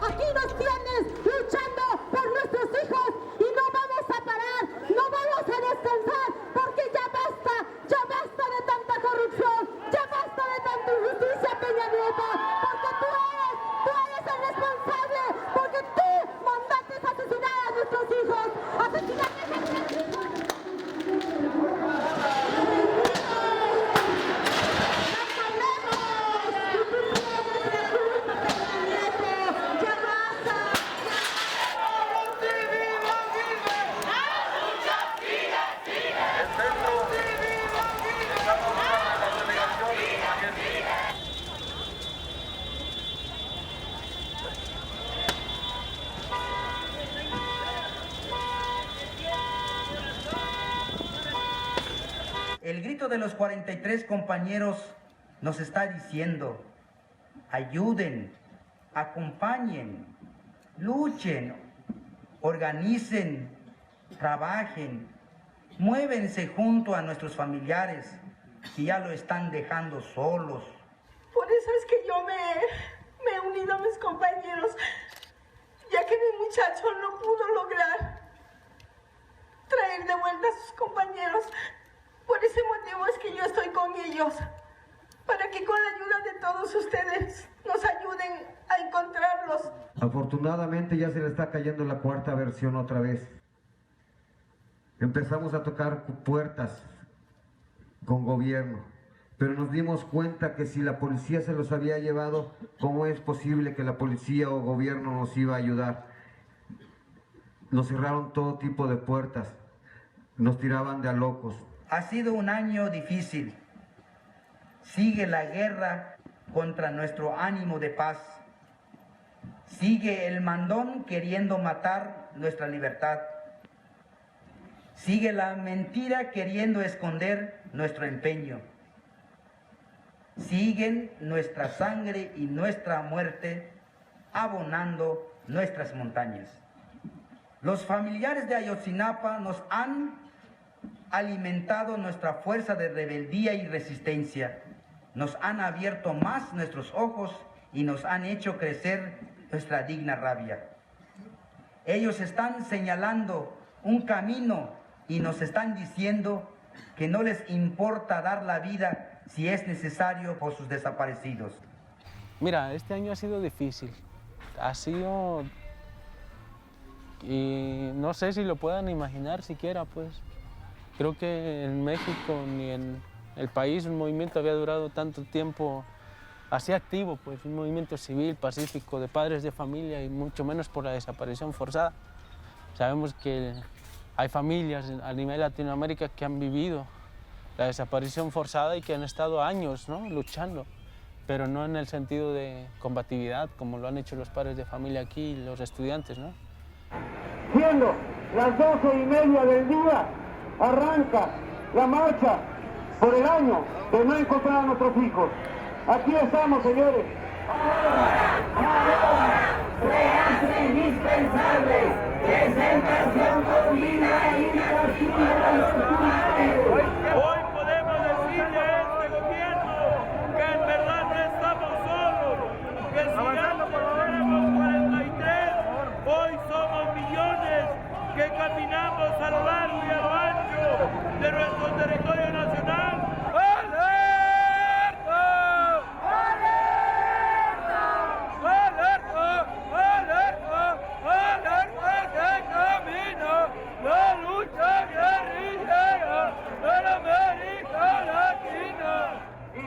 [SPEAKER 14] Aquí nos tienes luchando por nuestros hijos y no vamos a parar, no vamos a descansar, porque ya basta de tanta corrupción, ya basta de tanta injusticia, Peña Nieto.
[SPEAKER 19] grito de los 43 compañeros nos está diciendo: ayuden, acompañen, luchen, organicen, trabajen, muévense junto a nuestros familiares que ya lo están dejando solos.
[SPEAKER 22] Por eso es que yo me he unido a mis compañeros, ya que mi muchacho no pudo lograr traer de vuelta a sus compañeros. Por ese motivo es que yo estoy con ellos, para que con la ayuda de todos ustedes nos ayuden a encontrarlos.
[SPEAKER 3] Afortunadamente ya se le está cayendo la cuarta versión otra vez. Empezamos a tocar puertas con gobierno, pero nos dimos cuenta que si la policía se los había llevado, ¿cómo es posible que la policía o gobierno nos iba a ayudar? Nos cerraron todo tipo de puertas, nos tiraban de a locos.
[SPEAKER 19] Ha sido un año difícil. Sigue la guerra contra nuestro ánimo de paz. Sigue el mandón queriendo matar nuestra libertad. Sigue la mentira queriendo esconder nuestro empeño. Siguen nuestra sangre y nuestra muerte abonando nuestras montañas. Los familiares de Ayotzinapa nos han alimentado nuestra fuerza de rebeldía y resistencia. Nos han abierto más nuestros ojos y nos han hecho crecer nuestra digna rabia. Ellos están señalando un camino y nos están diciendo que no les importa dar la vida si es necesario por sus desaparecidos.
[SPEAKER 1] Mira, este año ha sido difícil. Ha sido... y no sé si lo puedan imaginar siquiera, pues. Creo que en México ni en el país un movimiento había durado tanto tiempo así activo, pues un movimiento civil, pacífico, de padres de familia y mucho menos por la desaparición forzada. Sabemos que hay familias a nivel Latinoamérica que han vivido la desaparición forzada y que han estado años, ¿no?, luchando, pero no en el sentido de combatividad como lo han hecho los padres de familia aquí y los estudiantes, ¿no?
[SPEAKER 13] Siendo las 12:30 del día, arranca la marcha por el año de no encontrar a nuestros hijos. Aquí estamos, señores.
[SPEAKER 14] Se hace indispensable presentación con vida y castigo a los culpables.
[SPEAKER 20] Hoy podemos decirle a este gobierno que en verdad no estamos solos, que si antes éramos 43, hoy somos millones que caminamos a lo largo y a lo ancho de nuestro territorio nacional.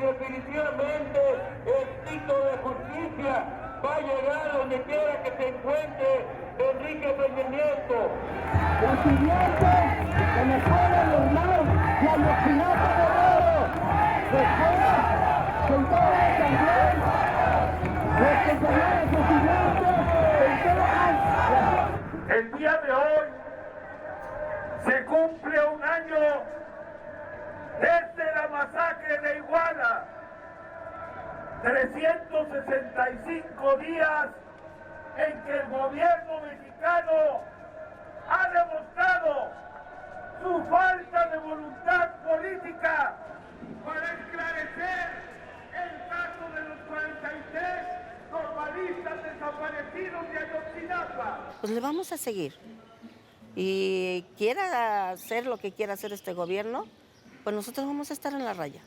[SPEAKER 13] Definitivamente el grito de justicia va a llegar donde quiera que se encuentre Enrique Peña Nieto. Los siguientes de la escuela normal de Ayotzinapa de Oro. Después, sentados también, los compañeros estudiantes enteran.
[SPEAKER 20] El día de hoy se cumple un año desde la masacre de Iguala. 365 días en que el gobierno mexicano ha demostrado su falta de voluntad política para esclarecer el caso de los 43 normalistas desaparecidos de Ayotzinapa.
[SPEAKER 12] Pues le vamos a seguir. Y quiera hacer lo que quiera hacer este gobierno, pues nosotros vamos a estar en la raya.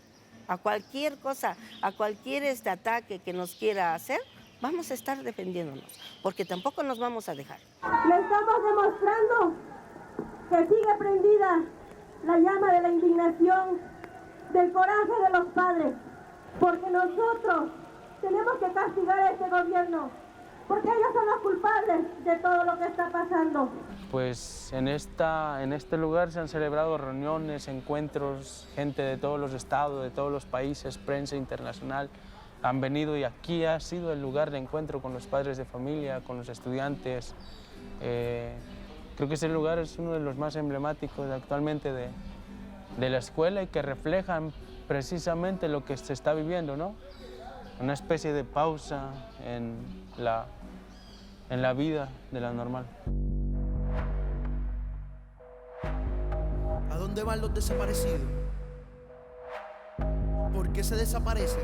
[SPEAKER 12] A cualquier cosa, a cualquier ataque que nos quiera hacer, vamos a estar defendiéndonos, porque tampoco nos vamos a dejar.
[SPEAKER 22] Le estamos demostrando que sigue prendida la llama de la indignación, del coraje de los padres, porque nosotros tenemos que castigar a este gobierno, porque ellos son los culpables de todo lo que está pasando.
[SPEAKER 1] Pues en este lugar se han celebrado reuniones, encuentros, gente de todos los estados, de todos los países, prensa internacional, han venido y aquí ha sido el lugar de encuentro con los padres de familia, con los estudiantes. Creo que ese lugar es uno de los más emblemáticos actualmente de la escuela y que reflejan precisamente lo que se está viviendo, ¿no? Una especie de pausa en la vida de la normal.
[SPEAKER 4] ¿A dónde van los desaparecidos? ¿Por qué se desaparecen?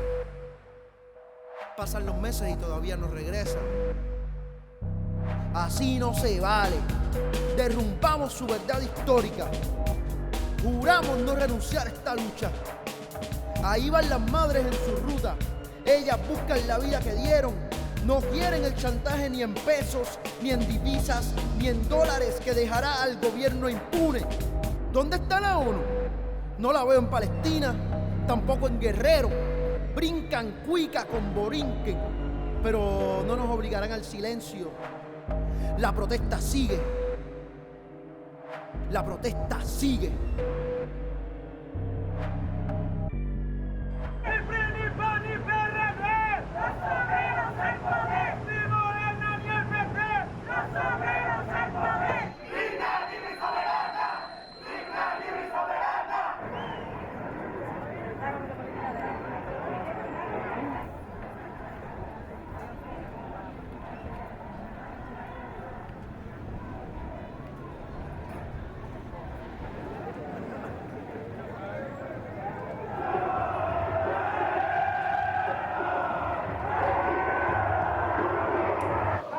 [SPEAKER 4] Pasan los meses y todavía no regresan. Así no se vale. Derrumbamos su verdad histórica. Juramos no renunciar a esta lucha. Ahí van las madres en su ruta. Ellas buscan la vida que dieron. No quieren el chantaje ni en pesos, ni en divisas, ni en dólares que dejará al gobierno impune. ¿Dónde está la ONU? No la veo en Palestina, tampoco en Guerrero. Brincan cuica con Borinquen, pero no nos obligarán al silencio. La protesta sigue. La protesta sigue.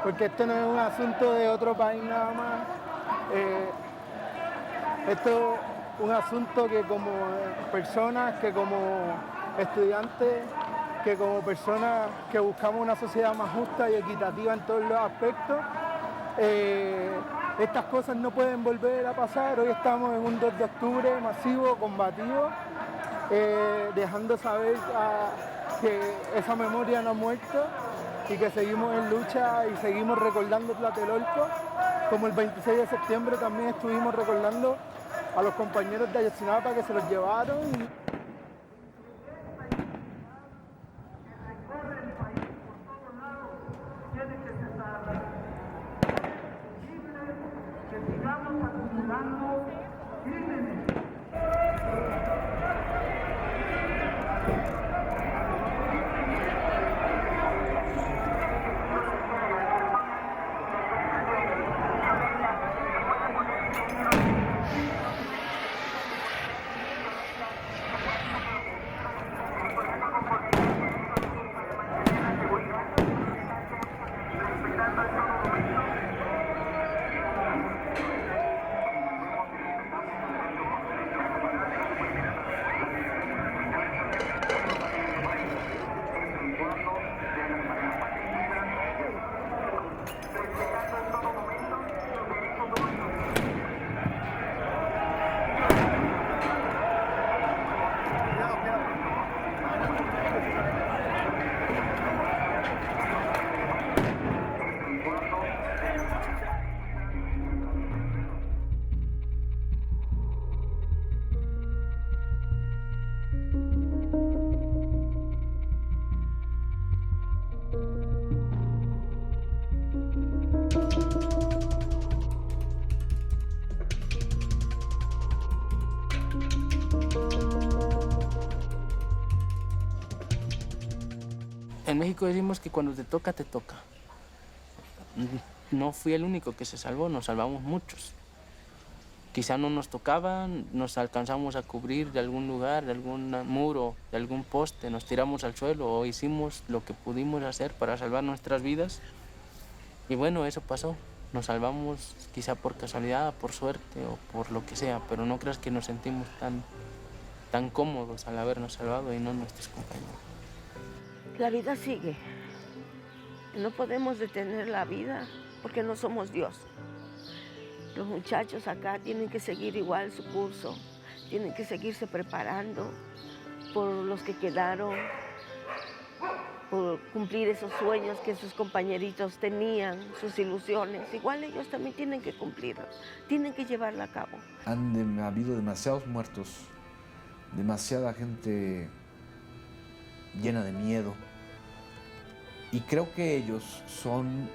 [SPEAKER 13] Porque esto no es un asunto de otro país nada más. Esto es un asunto que como personas, que como estudiantes, que como personas que buscamos una sociedad más justa y equitativa en todos los aspectos, estas cosas no pueden volver a pasar. Hoy estamos en un 2 de octubre masivo, combativo, dejando saber que esa memoria no ha muerto y que seguimos en lucha y seguimos recordando Tlatelolco, como el 26 de septiembre también estuvimos recordando a los compañeros de Ayotzinapa que se los llevaron.
[SPEAKER 14] Que sigamos acumulando crímenes.
[SPEAKER 1] En México decimos que cuando te toca, te toca. No fui el único que se salvó, nos salvamos muchos. Quizá no nos tocaba, nos alcanzamos a cubrir de algún lugar, de algún muro, de algún poste, nos tiramos al suelo o hicimos lo que pudimos hacer para salvar nuestras vidas. Y bueno, eso pasó. Nos salvamos quizá por casualidad, por suerte o por lo que sea, pero no creas que nos sentimos tan cómodos al habernos salvado y no nuestros compañeros.
[SPEAKER 12] La vida sigue. No podemos detener la vida porque no somos Dios. Los muchachos acá tienen que seguir igual su curso, tienen que seguirse preparando por los que quedaron, por cumplir esos sueños que sus compañeritos tenían, sus ilusiones. Igual ellos también tienen que cumplirlos, tienen que llevarla a cabo.
[SPEAKER 9] Ha habido demasiados muertos, demasiada gente llena de miedo. Y creo que ellos son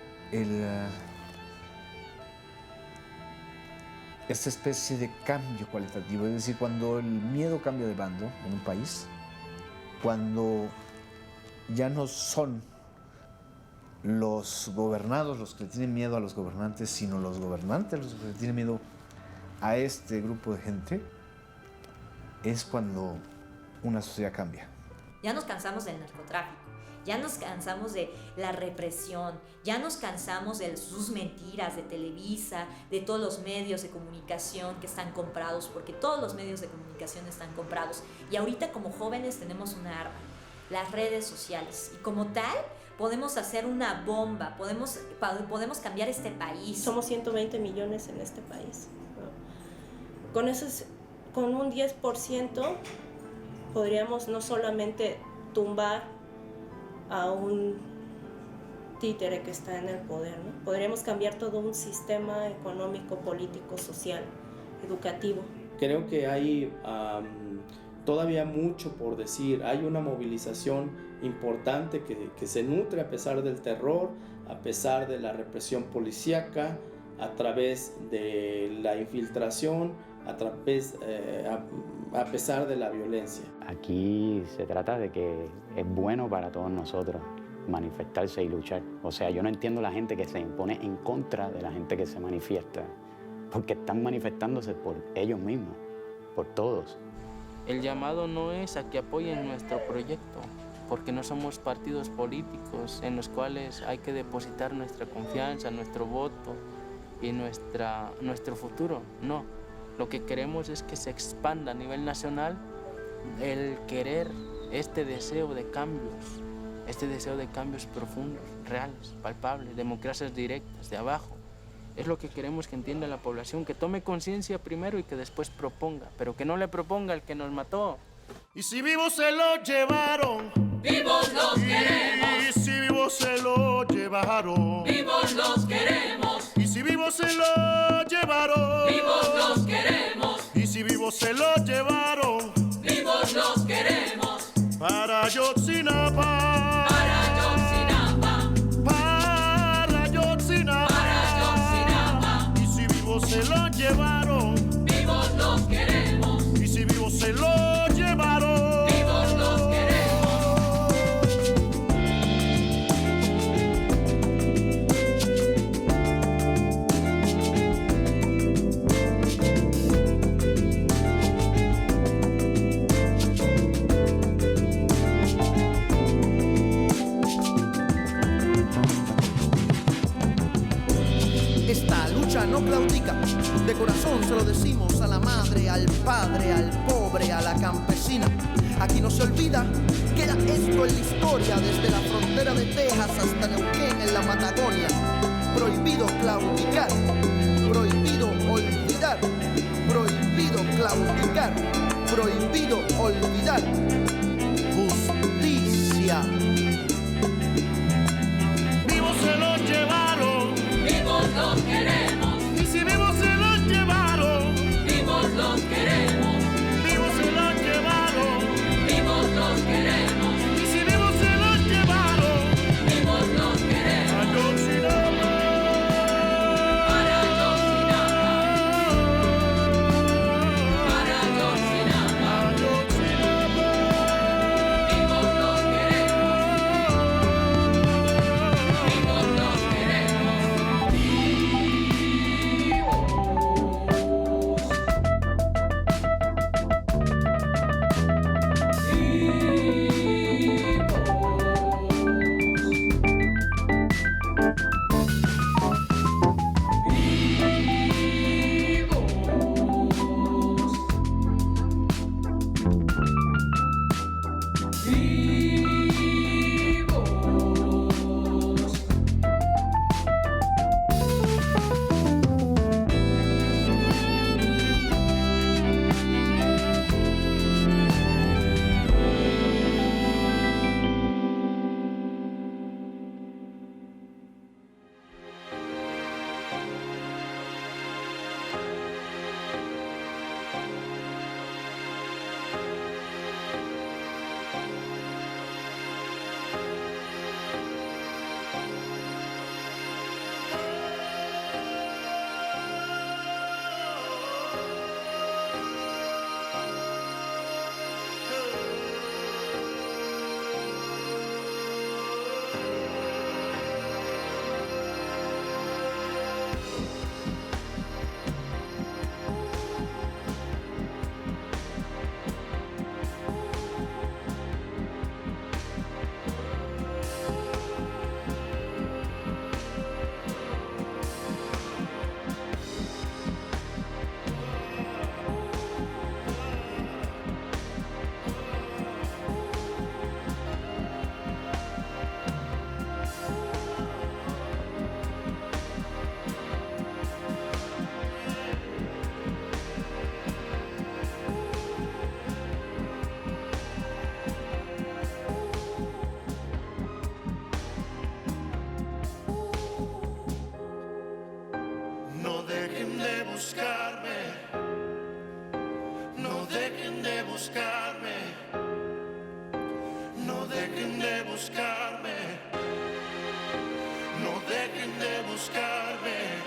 [SPEAKER 9] esta especie de cambio cualitativo, es decir, cuando el miedo cambia de bando en un país, cuando ya no son los gobernados los que le tienen miedo a los gobernantes, sino los gobernantes los que le tienen miedo a este grupo de gente, es cuando una sociedad cambia.
[SPEAKER 5] Ya nos cansamos del narcotráfico, ya nos cansamos de la represión, ya nos cansamos de sus mentiras, de Televisa, de todos los medios de comunicación que están comprados, porque todos los medios de comunicación están comprados. Y ahorita como jóvenes tenemos una arma, las redes sociales, y como tal podemos hacer una bomba, podemos cambiar este país.
[SPEAKER 22] Somos 120 millones en este país, ¿no? Con un 10% podríamos no solamente tumbar a un títere que está en el poder, ¿no? Podríamos cambiar todo un sistema económico, político, social, educativo.
[SPEAKER 21] Creo que hay todavía mucho por decir. Hay una movilización importante que se nutre a pesar del terror, a pesar de la represión policíaca, a través de la infiltración, a pesar de la violencia.
[SPEAKER 2] Aquí se trata de que es bueno para todos nosotros manifestarse y luchar. O sea, yo no entiendo la gente que se impone en contra de la gente que se manifiesta, porque están manifestándose por ellos mismos, por todos.
[SPEAKER 1] El llamado no es a que apoyen nuestro proyecto, porque no somos partidos políticos en los cuales hay que depositar nuestra confianza, nuestro voto y nuestro futuro. No, lo que queremos es que se expanda a nivel nacional el querer, este deseo de cambios profundos, reales, palpables, democracias directas, de abajo. Es lo que queremos que entienda la población, que tome conciencia primero y que después proponga, pero que no le proponga al que nos mató.
[SPEAKER 13] Y si vivos se lo llevaron,
[SPEAKER 14] vivos los queremos.
[SPEAKER 13] Y si vivos se lo llevaron,
[SPEAKER 14] vivos los queremos.
[SPEAKER 13] Y si vivos se lo llevaron,
[SPEAKER 14] vivos los queremos.
[SPEAKER 13] Y si vivos se lo llevaron,
[SPEAKER 14] vivos los queremos.
[SPEAKER 13] Para Ayotzinapa,
[SPEAKER 14] para Ayotzinapa,
[SPEAKER 13] para Ayotzinapa,
[SPEAKER 14] para Ayotzinapa.
[SPEAKER 13] Y si vivos se lo llevaron,
[SPEAKER 14] vivos los queremos.
[SPEAKER 13] Y si vivos se lo llevaron,
[SPEAKER 14] vivos los queremos.
[SPEAKER 4] Esta lucha no claudica, de corazón se lo decimos a la madre, al padre, al pobre, a la campesina. Aquí no se olvida, queda esto en la historia, desde la frontera de Texas hasta Neuquén en la Patagonia. Prohibido claudicar, prohibido olvidar, prohibido claudicar, prohibido olvidar. Justicia.
[SPEAKER 13] Vivos se lo llevaron,
[SPEAKER 14] vivos los queremos.
[SPEAKER 13] Y si vivos se lo llevaron,
[SPEAKER 14] vivos los queremos.
[SPEAKER 13] Vivos se lo llevaron,
[SPEAKER 14] vivos los queremos.
[SPEAKER 13] Y si vivos se lo llevaron,
[SPEAKER 14] vivos los queremos.
[SPEAKER 13] Ayotzinapa,
[SPEAKER 14] para Ayotzinapa, para Ayotzinapa,
[SPEAKER 13] Ayotzinapa,
[SPEAKER 14] vivos los queremos. Vivos los queremos.
[SPEAKER 11] buscarme, no dejen de buscarme, no dejen de buscarme, no dejen de buscarme.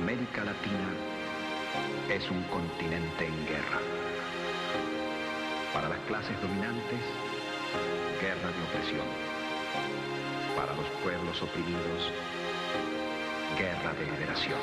[SPEAKER 18] América Latina es un continente en guerra. Para las clases dominantes, guerra de opresión. Para los pueblos oprimidos, guerra de liberación.